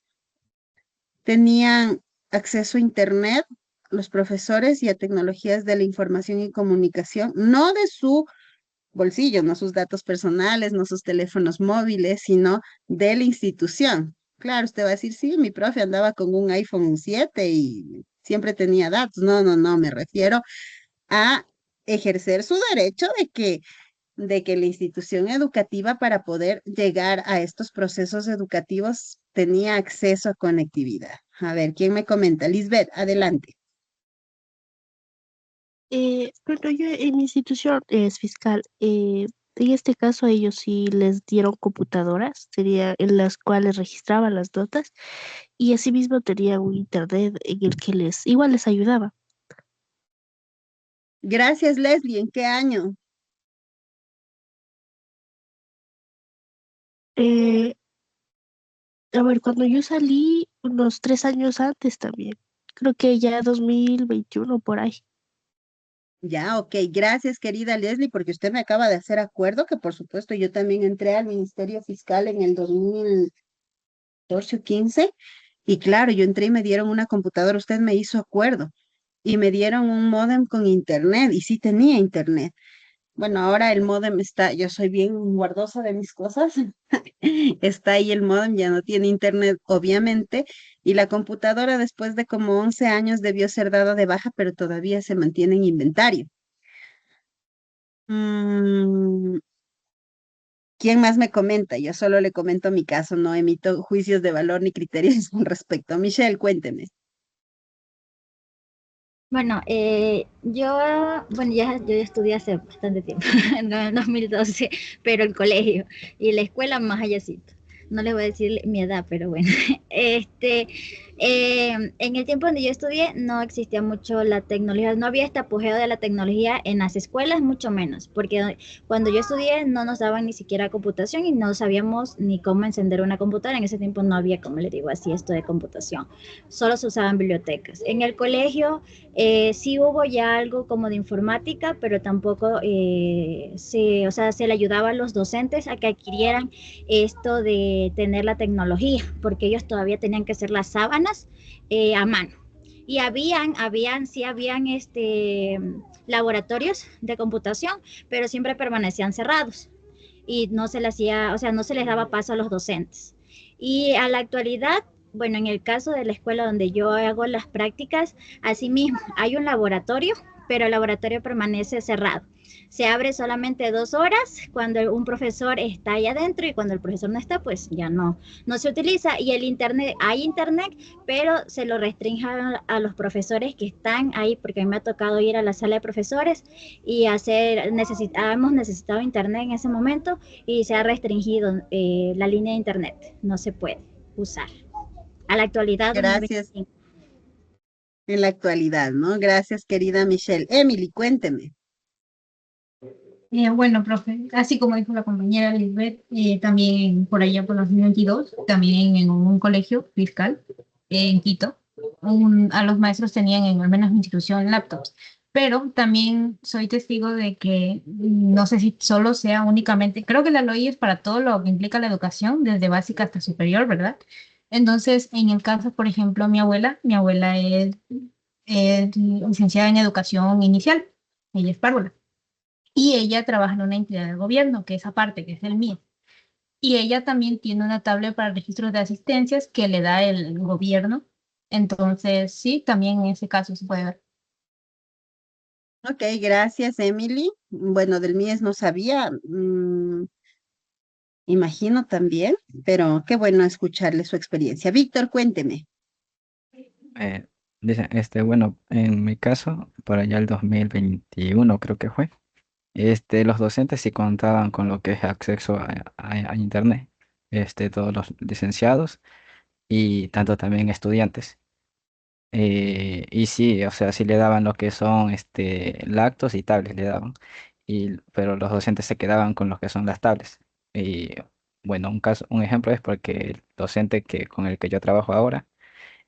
Tenían acceso a Internet, los profesores, y a tecnologías de la información y comunicación, no de su bolsillo, no sus datos personales, no sus teléfonos móviles, sino de la institución. Claro, usted va a decir, sí, mi profe andaba con un iPhone 7 y siempre tenía datos. No, no, no, me refiero a ejercer su derecho de que la institución educativa para poder llegar a estos procesos educativos tenía acceso a conectividad. A ver, ¿quién me comenta? Lisbeth, adelante. Bueno, yo en mi institución es fiscal. En este caso, a ellos sí les dieron computadoras, sería en las cuales registraban las notas y asimismo tenían un internet en el que igual les ayudaba. Gracias, Leslie. ¿En qué año? Eh, a ver, cuando yo salí, unos 3 años antes también, creo que ya 2021 por ahí. Ya, ok. Gracias, querida Leslie, porque usted me acaba de hacer acuerdo que, por supuesto, yo también entré al Ministerio Fiscal en el 2014 o 15 Y claro, yo entré y me dieron una computadora, usted me hizo acuerdo, y me dieron un módem con internet, y sí tenía internet. Bueno, ahora el módem está, yo soy bien guardosa de mis cosas, está ahí el módem, ya no tiene internet, obviamente, y la computadora después de como 11 años debió ser dada de baja, pero todavía se mantiene en inventario. Mm, ¿Quién más me comenta? Yo solo le comento mi caso, no emito juicios de valor ni criterios al respecto. Michelle, cuénteme. Bueno, yo ya estudié hace bastante tiempo, en el 2012, pero el colegio y la escuela más allácito. No les voy a decir mi edad, pero bueno. Este, en el tiempo donde yo estudié no existía mucho la tecnología, no había este apogeo de la tecnología en las escuelas, mucho menos, porque cuando yo estudié no nos daban ni siquiera computación y no sabíamos ni cómo encender una computadora. En ese tiempo no había, como les digo, así esto de computación. Solo se usaban bibliotecas. En el colegio sí hubo ya algo como de informática, pero tampoco o sea, se le ayudaba a los docentes a que adquirieran esto de tener la tecnología, porque ellos todavía tenían que hacer las sábanas a mano. Y sí habían laboratorios de computación, pero siempre permanecían cerrados y no se les hacía, o sea, no se les daba paso a los docentes. Y a la actualidad, bueno, en el caso de la escuela donde yo hago las prácticas, asimismo, hay un laboratorio, pero el laboratorio permanece cerrado. Se abre solamente 2 horas cuando un profesor está ahí adentro y cuando el profesor no está, pues ya no se utiliza. Y el internet, hay internet, pero se lo restringe los profesores que están ahí, porque a mí me ha tocado ir a la sala de profesores y hemos necesitado internet en ese momento y se ha restringido la línea de internet, no se puede usar. A la actualidad, Gracias 2025. en la actualidad, ¿no? Gracias, querida Michelle. Emily, cuénteme. Bueno, profe, así como dijo la compañera Lisbeth, también por allá por los 2022, también en un colegio fiscal en Quito, a los maestros tenían en al menos mi institución laptops, pero también soy testigo de que no sé si solo sea únicamente, creo que la LOI es para todo lo que implica la educación, desde básica hasta superior, ¿verdad? Entonces, en el caso, por ejemplo, mi abuela es licenciada en educación inicial, ella es párvula y ella trabaja en una entidad del gobierno, que es aparte, que es el mío. Y ella también tiene una tablet para registros de asistencias que le da el gobierno. Entonces, sí, también en ese caso se puede ver. Ok, gracias, Emily. Bueno, del MIES no sabía, imagino también, pero qué bueno escucharle su experiencia. Víctor, cuénteme. Eh, bueno, en mi caso, por allá el 2021 creo que fue, los docentes sí contaban con lo que es acceso a internet, todos los licenciados y tanto también estudiantes. Y sí, o sea, sí le daban lo que son lactos y tablets le daban. Pero los docentes se quedaban con lo que son las tablets. Y bueno, un ejemplo es porque el docente con el que yo trabajo ahora,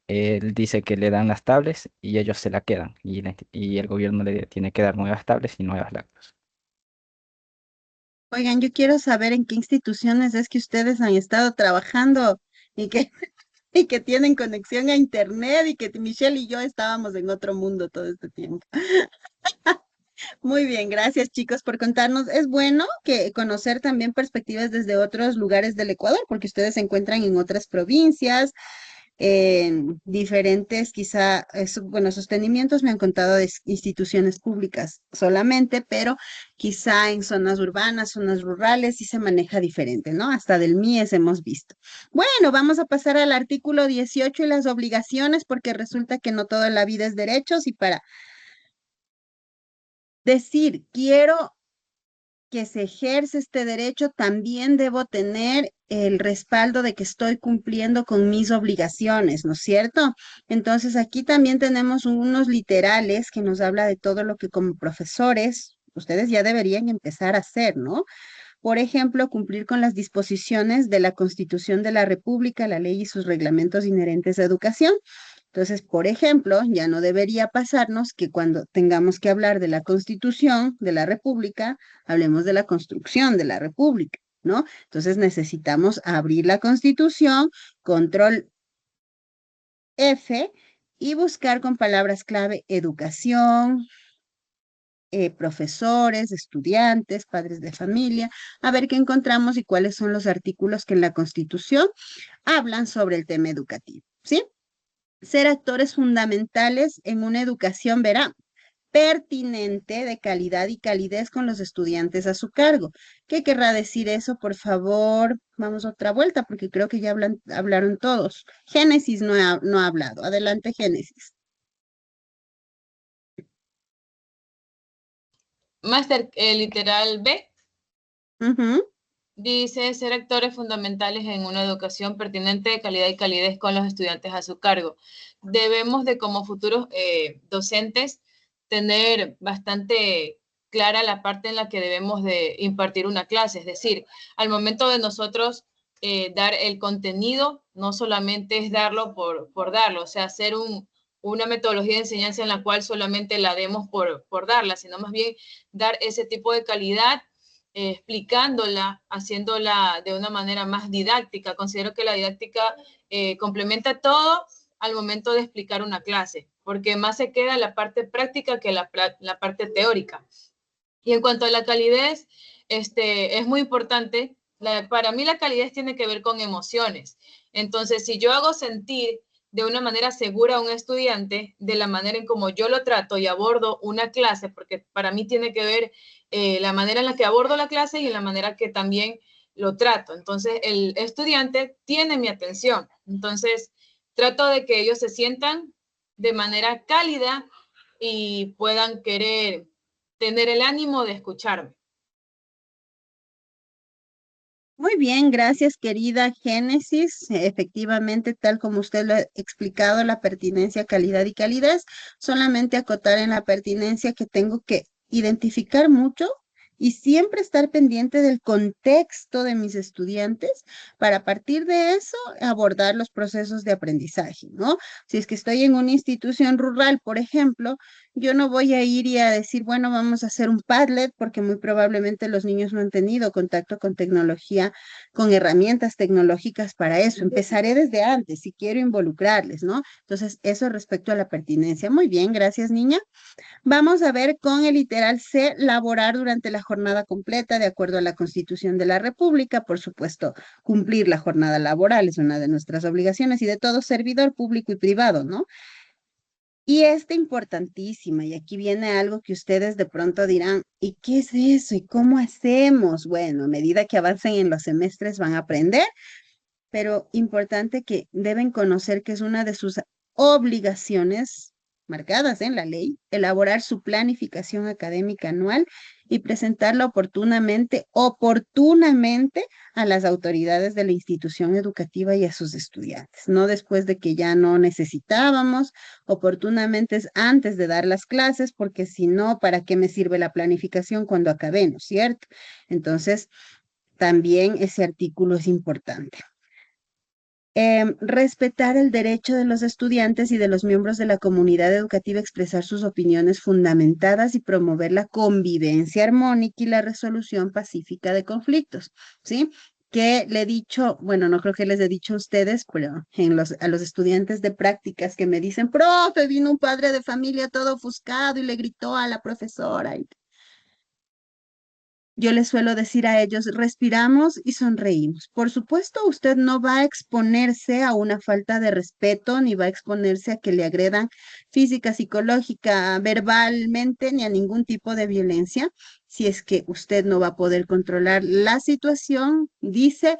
él dice que le dan las tablets y ellos se la quedan. Y el gobierno le tiene que dar nuevas tablets y nuevas lactos. Oigan, yo quiero saber en qué instituciones es que ustedes han estado trabajando y que, y que tienen conexión a internet y que Michelle y yo estábamos en otro mundo todo este tiempo. Muy bien, gracias chicos por contarnos. Es bueno que conocer también perspectivas desde otros lugares del Ecuador, porque ustedes se encuentran en otras provincias, en diferentes, quizá, bueno, sostenimientos me han contado de instituciones públicas solamente, pero quizá en zonas urbanas, zonas rurales, sí se maneja diferente, ¿no? Hasta del MIES hemos visto. Bueno, vamos a pasar al artículo 18 y las obligaciones, porque resulta que no toda la vida es derechos y para decir, quiero que se ejerce este derecho, también debo tener el respaldo de que estoy cumpliendo con mis obligaciones, ¿no es cierto? Entonces aquí también tenemos unos literales que nos habla de todo lo que como profesores ustedes ya deberían empezar a hacer, ¿no? Por ejemplo, cumplir con las disposiciones de la Constitución de la República, la ley y sus reglamentos inherentes a educación. Entonces, por ejemplo, ya no debería pasarnos que cuando tengamos que hablar de la Constitución de la República, hablemos de la construcción de la República, ¿no? Entonces necesitamos abrir la Constitución, control F y buscar con palabras clave educación, profesores, estudiantes, padres de familia, a ver qué encontramos y cuáles son los artículos que en la Constitución hablan sobre el tema educativo, ¿sí? Ser actores fundamentales en una educación, verá, pertinente, de calidad y calidez con los estudiantes a su cargo. ¿Qué querrá decir eso? Por favor, vamos otra vuelta, porque creo que ya hablaron todos. Génesis no ha hablado. Adelante, Génesis. Máster, literal B. Ujú. Dice ser actores fundamentales en una educación pertinente de calidad y calidez con los estudiantes a su cargo. Debemos de como futuros docentes tener bastante clara la parte en la que debemos de impartir una clase, es decir, al momento de nosotros dar el contenido, no solamente es darlo por darlo, o sea, hacer una metodología de enseñanza en la cual solamente la demos por darla, sino más bien dar ese tipo de calidad explicándola, haciéndola de una manera más didáctica. Considero que la didáctica complementa todo al momento de explicar una clase, porque más se queda la parte práctica que la parte teórica. Y en cuanto a la calidez, es muy importante. Para mí la calidez tiene que ver con emociones. Entonces, si yo hago sentir de una manera segura a un estudiante, de la manera en como yo lo trato y abordo una clase, porque para mí tiene que ver la manera en la que abordo la clase y en la manera que también lo trato. Entonces, el estudiante tiene mi atención. Entonces, trato de que ellos se sientan de manera cálida y puedan querer tener el ánimo de escucharme. Muy bien, gracias, querida Génesis. Efectivamente, tal como usted lo ha explicado, la pertinencia, calidad y calidez, solamente acotar en la pertinencia que tengo que identificar mucho y siempre estar pendiente del contexto de mis estudiantes para a partir de eso abordar los procesos de aprendizaje, ¿no? Si es que estoy en una institución rural, por ejemplo, yo no voy a ir y a decir, bueno, vamos a hacer un Padlet, porque muy probablemente los niños no han tenido contacto con tecnología, con herramientas tecnológicas para eso. Empezaré desde antes si quiero involucrarles, ¿no? Entonces, eso respecto a la pertinencia. Muy bien, gracias, niña. Vamos a ver con el literal C, laborar durante la jornada completa de acuerdo a la Constitución de la República. Por supuesto, cumplir la jornada laboral es una de nuestras obligaciones y de todo servidor público y privado, ¿no? Y importantísima, y aquí viene algo que ustedes de pronto dirán, ¿y qué es eso? ¿Y cómo hacemos? Bueno, a medida que avancen en los semestres van a aprender, pero importante que deben conocer que es una de sus obligaciones marcadas en la ley, elaborar su planificación académica anual y presentarla oportunamente a las autoridades de la institución educativa y a sus estudiantes, no después de que ya no necesitábamos, oportunamente es antes de dar las clases, porque si no, ¿para qué me sirve la planificación cuando acabemos, cierto? Entonces, también ese artículo es importante. Respetar el derecho de los estudiantes y de los miembros de la comunidad educativa a expresar sus opiniones fundamentadas y promover la convivencia armónica y la resolución pacífica de conflictos, ¿sí? Que le he dicho, bueno, no creo que les he dicho a ustedes, pero a los estudiantes de prácticas que me dicen, profe, vino un padre de familia todo ofuscado y le gritó a la profesora. Yo les suelo decir a ellos, respiramos y sonreímos. Por supuesto, usted no va a exponerse a una falta de respeto, ni va a exponerse a que le agredan física, psicológica, verbalmente, ni a ningún tipo de violencia. Si es que usted no va a poder controlar la situación, dice,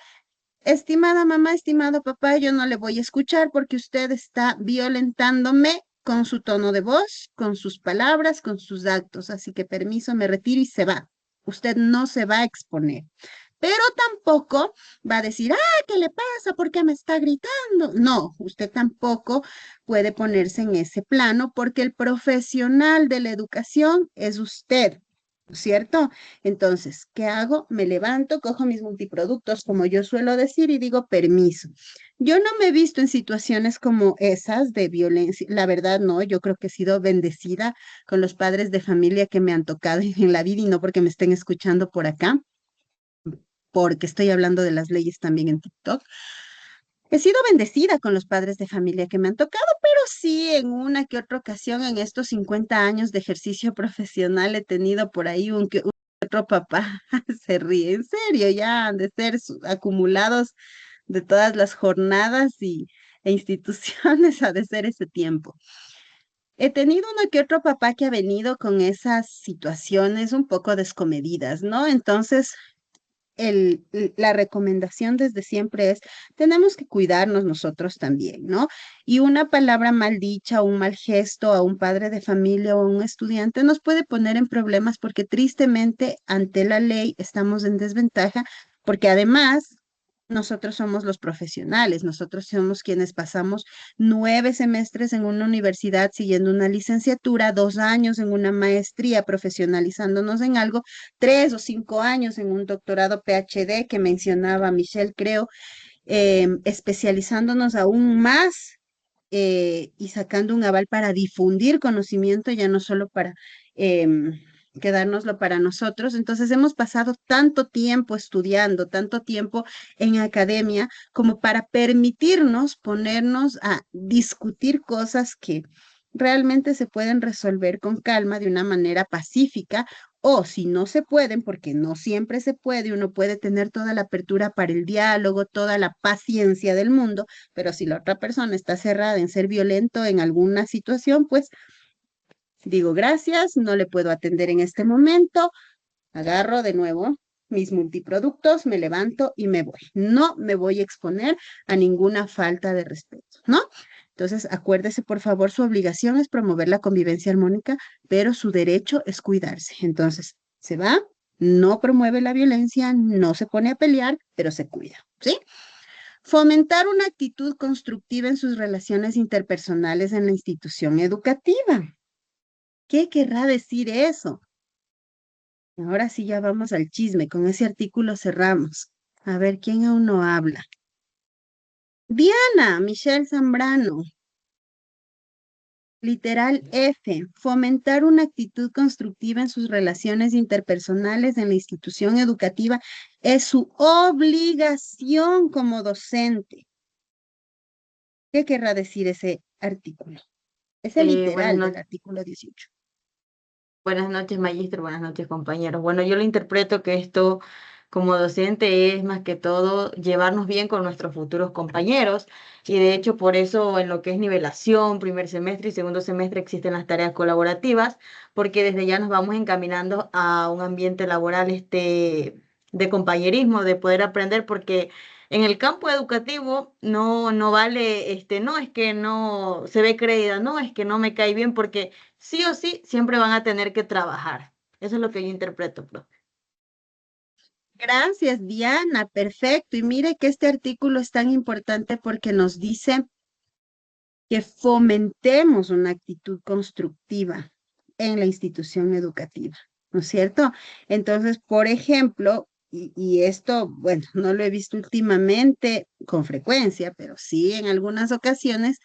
estimada mamá, estimado papá, yo no le voy a escuchar porque usted está violentándome con su tono de voz, con sus palabras, con sus actos. Así que permiso, me retiro y se va. Usted no se va a exponer, pero tampoco va a decir, ¿qué le pasa? ¿Por qué me está gritando? No, usted tampoco puede ponerse en ese plano porque el profesional de la educación es usted, ¿cierto? Entonces, ¿qué hago? Me levanto, cojo mis multiproductos, como yo suelo decir, y digo, permiso. Yo no me he visto en situaciones como esas de violencia, la verdad no, yo creo que he sido bendecida con los padres de familia que me han tocado en la vida y no porque me estén escuchando por acá, porque estoy hablando de las leyes también en TikTok. He sido bendecida con los padres de familia que me han tocado, pero sí en una que otra ocasión en estos 50 años de ejercicio profesional he tenido por ahí un otro papá. Se ríe, en serio, ya han de ser acumulados de todas las jornadas e instituciones, ha de ser ese tiempo. He tenido uno que otro papá que ha venido con esas situaciones un poco descomedidas, ¿no? Entonces, la recomendación desde siempre es, tenemos que cuidarnos nosotros también, ¿no? Y una palabra mal dicha, un mal gesto a un padre de familia o a un estudiante nos puede poner en problemas porque tristemente ante la ley estamos en desventaja, porque además nosotros somos los profesionales, nosotros somos quienes pasamos 9 semestres en una universidad siguiendo una licenciatura, 2 años en una maestría profesionalizándonos en algo, 3 o 5 años en un doctorado PhD que mencionaba Michelle, creo, especializándonos aún más y sacando un aval para difundir conocimiento, ya no solo para quedárnoslo para nosotros. Entonces hemos pasado tanto tiempo estudiando, tanto tiempo en academia, como para permitirnos ponernos a discutir cosas que realmente se pueden resolver con calma, de una manera pacífica, o si no se pueden, porque no siempre se puede, uno puede tener toda la apertura para el diálogo, toda la paciencia del mundo, pero si la otra persona está cerrada en ser violento en alguna situación, pues digo gracias, no le puedo atender en este momento, agarro de nuevo mis multiproductos, me levanto y me voy. No me voy a exponer a ninguna falta de respeto, ¿no? Entonces, acuérdese, por favor, su obligación es promover la convivencia armónica, pero su derecho es cuidarse. Entonces, se va, no promueve la violencia, no se pone a pelear, pero se cuida, ¿sí? Fomentar una actitud constructiva en sus relaciones interpersonales en la institución educativa. ¿Qué querrá decir eso? Ahora sí ya vamos al chisme, con ese artículo cerramos. A ver, ¿quién aún no habla? Diana, Michelle Zambrano. Literal F, fomentar una actitud constructiva en sus relaciones interpersonales en la institución educativa es su obligación como docente. ¿Qué querrá decir ese artículo? Es el Buenas literal del noches. artículo 18. Buenas noches, magíster. Buenas noches, compañeros. Bueno, yo lo interpreto que esto como docente es más que todo llevarnos bien con nuestros futuros compañeros y de hecho por eso en lo que es nivelación, primer semestre y segundo semestre existen las tareas colaborativas porque desde ya nos vamos encaminando a un ambiente laboral de compañerismo, de poder aprender porque en el campo educativo no vale, no es que no se ve creída, no es que no me cae bien porque sí o sí, siempre van a tener que trabajar. Eso es lo que yo interpreto, profe. Gracias, Diana. Perfecto. Y mire que este artículo es tan importante porque nos dice que fomentemos una actitud constructiva en la institución educativa, ¿no es cierto? Entonces, por ejemplo, y esto, bueno, no lo he visto últimamente con frecuencia, pero sí en algunas ocasiones,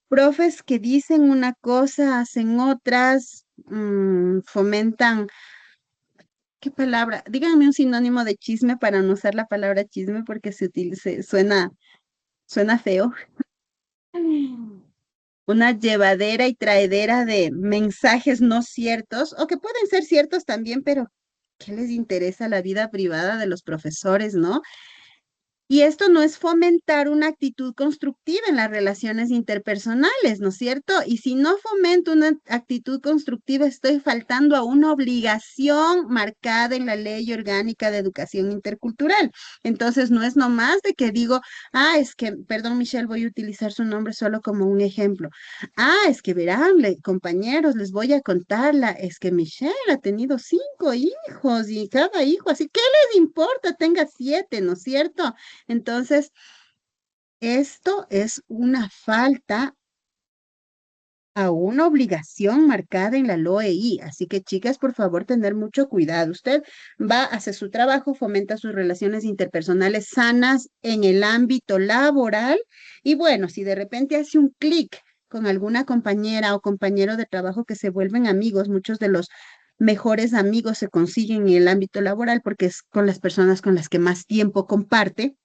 profes que dicen una cosa, hacen otras, fomentan, ¿qué palabra? Díganme un sinónimo de chisme para no usar la palabra chisme porque suena feo. Una llevadera y traedera de mensajes no ciertos, o que pueden ser ciertos también, pero ¿qué les interesa la vida privada de los profesores, no? Y esto no es fomentar una actitud constructiva en las relaciones interpersonales, ¿no es cierto? Y si no fomento una actitud constructiva, estoy faltando a una obligación marcada en la Ley Orgánica de Educación Intercultural. Entonces, no es nomás de que digo, es que, perdón, Michelle, voy a utilizar su nombre solo como un ejemplo. Es que verán, compañeros, les voy a contarla, es que Michelle ha tenido 5 hijos y cada hijo, así, ¿qué les importa? Tenga 7, ¿no es cierto? Entonces, esto es una falta a una obligación marcada en la LOEI. Así que, chicas, por favor, tener mucho cuidado. Usted va, hace su trabajo, fomenta sus relaciones interpersonales sanas en el ámbito laboral. Y bueno, si de repente hace un clic con alguna compañera o compañero de trabajo que se vuelven amigos, muchos de los mejores amigos se consiguen en el ámbito laboral porque es con las personas con las que más tiempo comparte.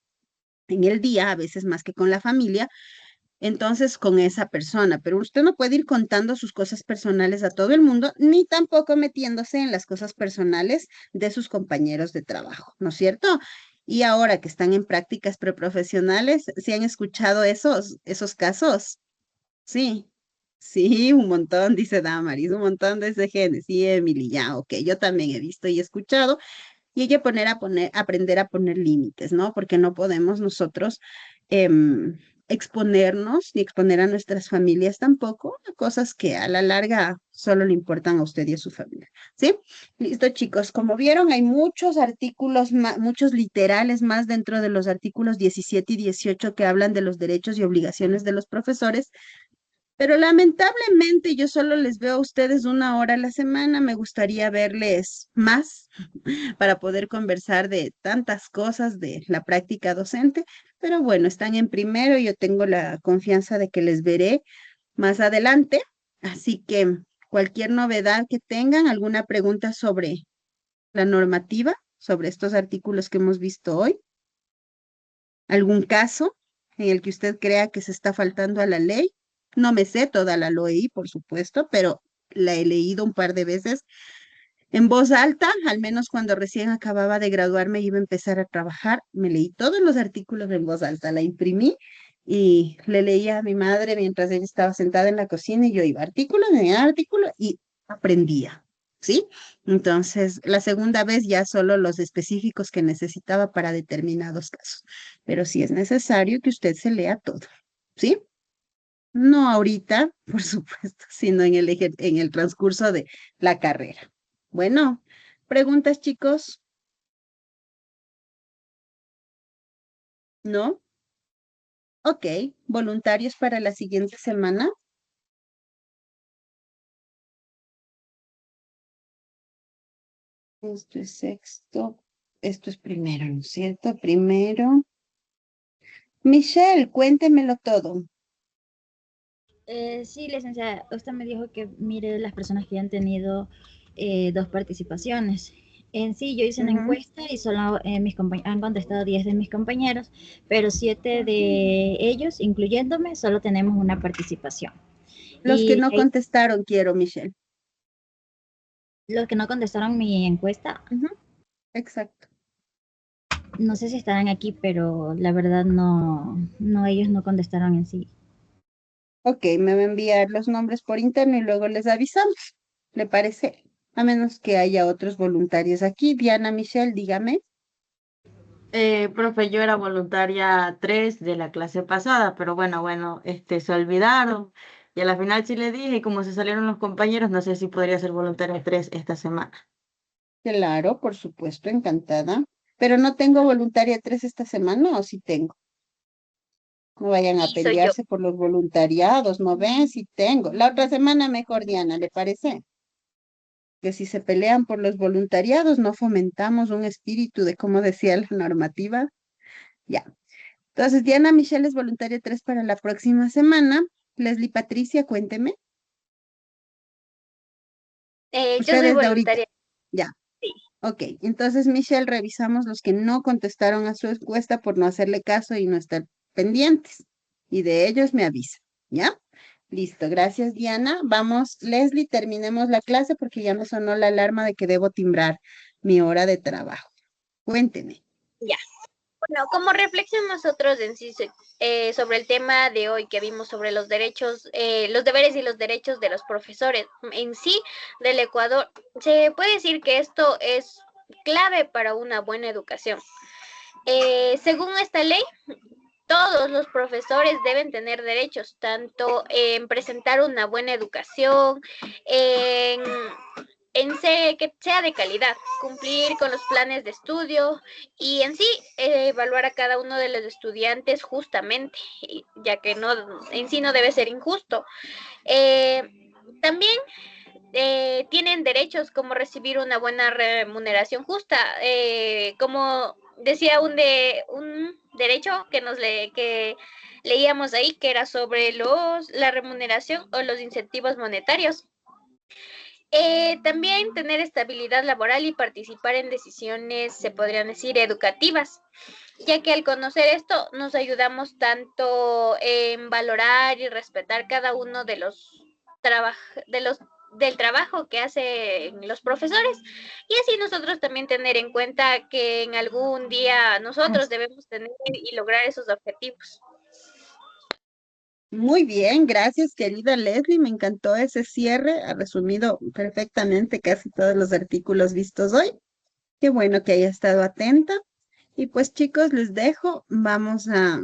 en el día, a veces más que con la familia, entonces con esa persona, pero usted no puede ir contando sus cosas personales a todo el mundo, ni tampoco metiéndose en las cosas personales de sus compañeros de trabajo, ¿no es cierto? Y ahora que están en prácticas preprofesionales, ¿se han escuchado esos casos? Sí, sí, un montón, dice Damaris, un montón de ese genes. Sí, Emily, ya, ok, yo también he visto y escuchado. Y hay que aprender a poner límites, ¿no? Porque no podemos nosotros exponernos ni exponer a nuestras familias tampoco a cosas que a la larga solo le importan a usted y a su familia, ¿sí? Listo, chicos. Como vieron, hay muchos artículos, muchos literales más dentro de los artículos 17 y 18 que hablan de los derechos y obligaciones de los profesores. Pero lamentablemente yo solo les veo a ustedes 1 hora a la semana. Me gustaría verles más para poder conversar de tantas cosas de la práctica docente. Pero bueno, están en primero y yo tengo la confianza de que les veré más adelante. Así que cualquier novedad que tengan, alguna pregunta sobre la normativa, sobre estos artículos que hemos visto hoy, algún caso en el que usted crea que se está faltando a la ley. No me sé toda la LOEI, por supuesto, pero la he leído un par de veces en voz alta, al menos cuando recién acababa de graduarme y iba a empezar a trabajar. Me leí todos los artículos en voz alta, la imprimí y le leía a mi madre mientras ella estaba sentada en la cocina y yo iba artículo en artículo y aprendía, ¿sí? Entonces, la segunda vez ya solo los específicos que necesitaba para determinados casos, pero sí es necesario que usted se lea todo, ¿sí? No ahorita, por supuesto, sino en el transcurso de la carrera. Bueno, preguntas, chicos, ¿no? Ok, voluntarios para la siguiente semana. Esto es sexto, esto es primero, ¿no es cierto? Primero. Michelle, cuéntemelo todo. Sí, licenciada, usted me dijo que mire las personas que han tenido 2 participaciones. En sí, yo hice una Ujú. encuesta y solo han contestado 10 de mis compañeros, pero 7 de ellos, incluyéndome, solo tenemos una participación. Los que Y no contestaron, quiero, Michelle. los que no contestaron mi encuesta, Ujú, exacto. no sé si estarán aquí, pero la verdad no, ellos no contestaron en sí. Ok, me va a enviar los nombres por interno y luego les avisamos. ¿Le parece? A menos que haya otros voluntarios aquí. Diana, Michelle, dígame. Profe, yo era voluntaria 3 de la clase pasada, pero bueno, se olvidaron. Y a la final sí le dije, y como se salieron los compañeros, no sé si podría ser voluntaria 3 esta semana. Claro, por supuesto, encantada. Pero no tengo voluntaria 3 esta semana, ¿o sí tengo? No vayan a Sí, soy yo. pelearse por los voluntariados, ¿no ven? Sí tengo. La otra semana mejor, Diana, ¿le parece? Que si se pelean por los voluntariados, no fomentamos un espíritu de, como decía la normativa. Ya. Entonces, Diana Michelle es voluntaria 3 para la próxima semana. Leslie Patricia, cuénteme. Yo soy Ustedes de ahorita. voluntaria. Ya. Sí. Ok. Entonces, Michelle, revisamos los que no contestaron a su encuesta por no hacerle caso y no estar pendientes. Y de ellos me avisa. ¿Ya? Listo. Gracias, Diana. Vamos, Leslie, terminemos la clase porque ya me sonó la alarma de que debo timbrar mi hora de trabajo. Cuénteme. Ya. Bueno, como reflexión nosotros en sí sobre el tema de hoy que vimos sobre los derechos, los deberes y los derechos de los profesores en sí del Ecuador, se puede decir que esto es clave para una buena educación. Según esta ley, todos los profesores deben tener derechos, tanto en presentar una buena educación, en que sea de calidad, cumplir con los planes de estudio y en sí evaluar a cada uno de los estudiantes justamente, ya que no en sí no debe ser injusto. También tienen derechos como recibir una buena remuneración justa, como decía un derecho que leíamos ahí, que era sobre la remuneración o los incentivos monetarios. También tener estabilidad laboral y participar en decisiones, se podrían decir, educativas, ya que al conocer esto nos ayudamos tanto en valorar y respetar cada uno de los del trabajo que hacen los profesores, y así nosotros también tener en cuenta que en algún día nosotros debemos tener y lograr esos objetivos. Muy bien, gracias querida Leslie, me encantó ese cierre, ha resumido perfectamente casi todos los artículos vistos hoy. Qué bueno que haya estado atenta. Y pues chicos, les dejo, vamos a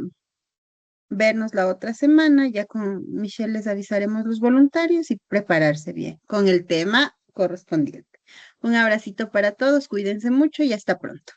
vernos la otra semana, ya con Michelle les avisaremos los voluntarios y prepararse bien con el tema correspondiente. Un abracito para todos, cuídense mucho y hasta pronto.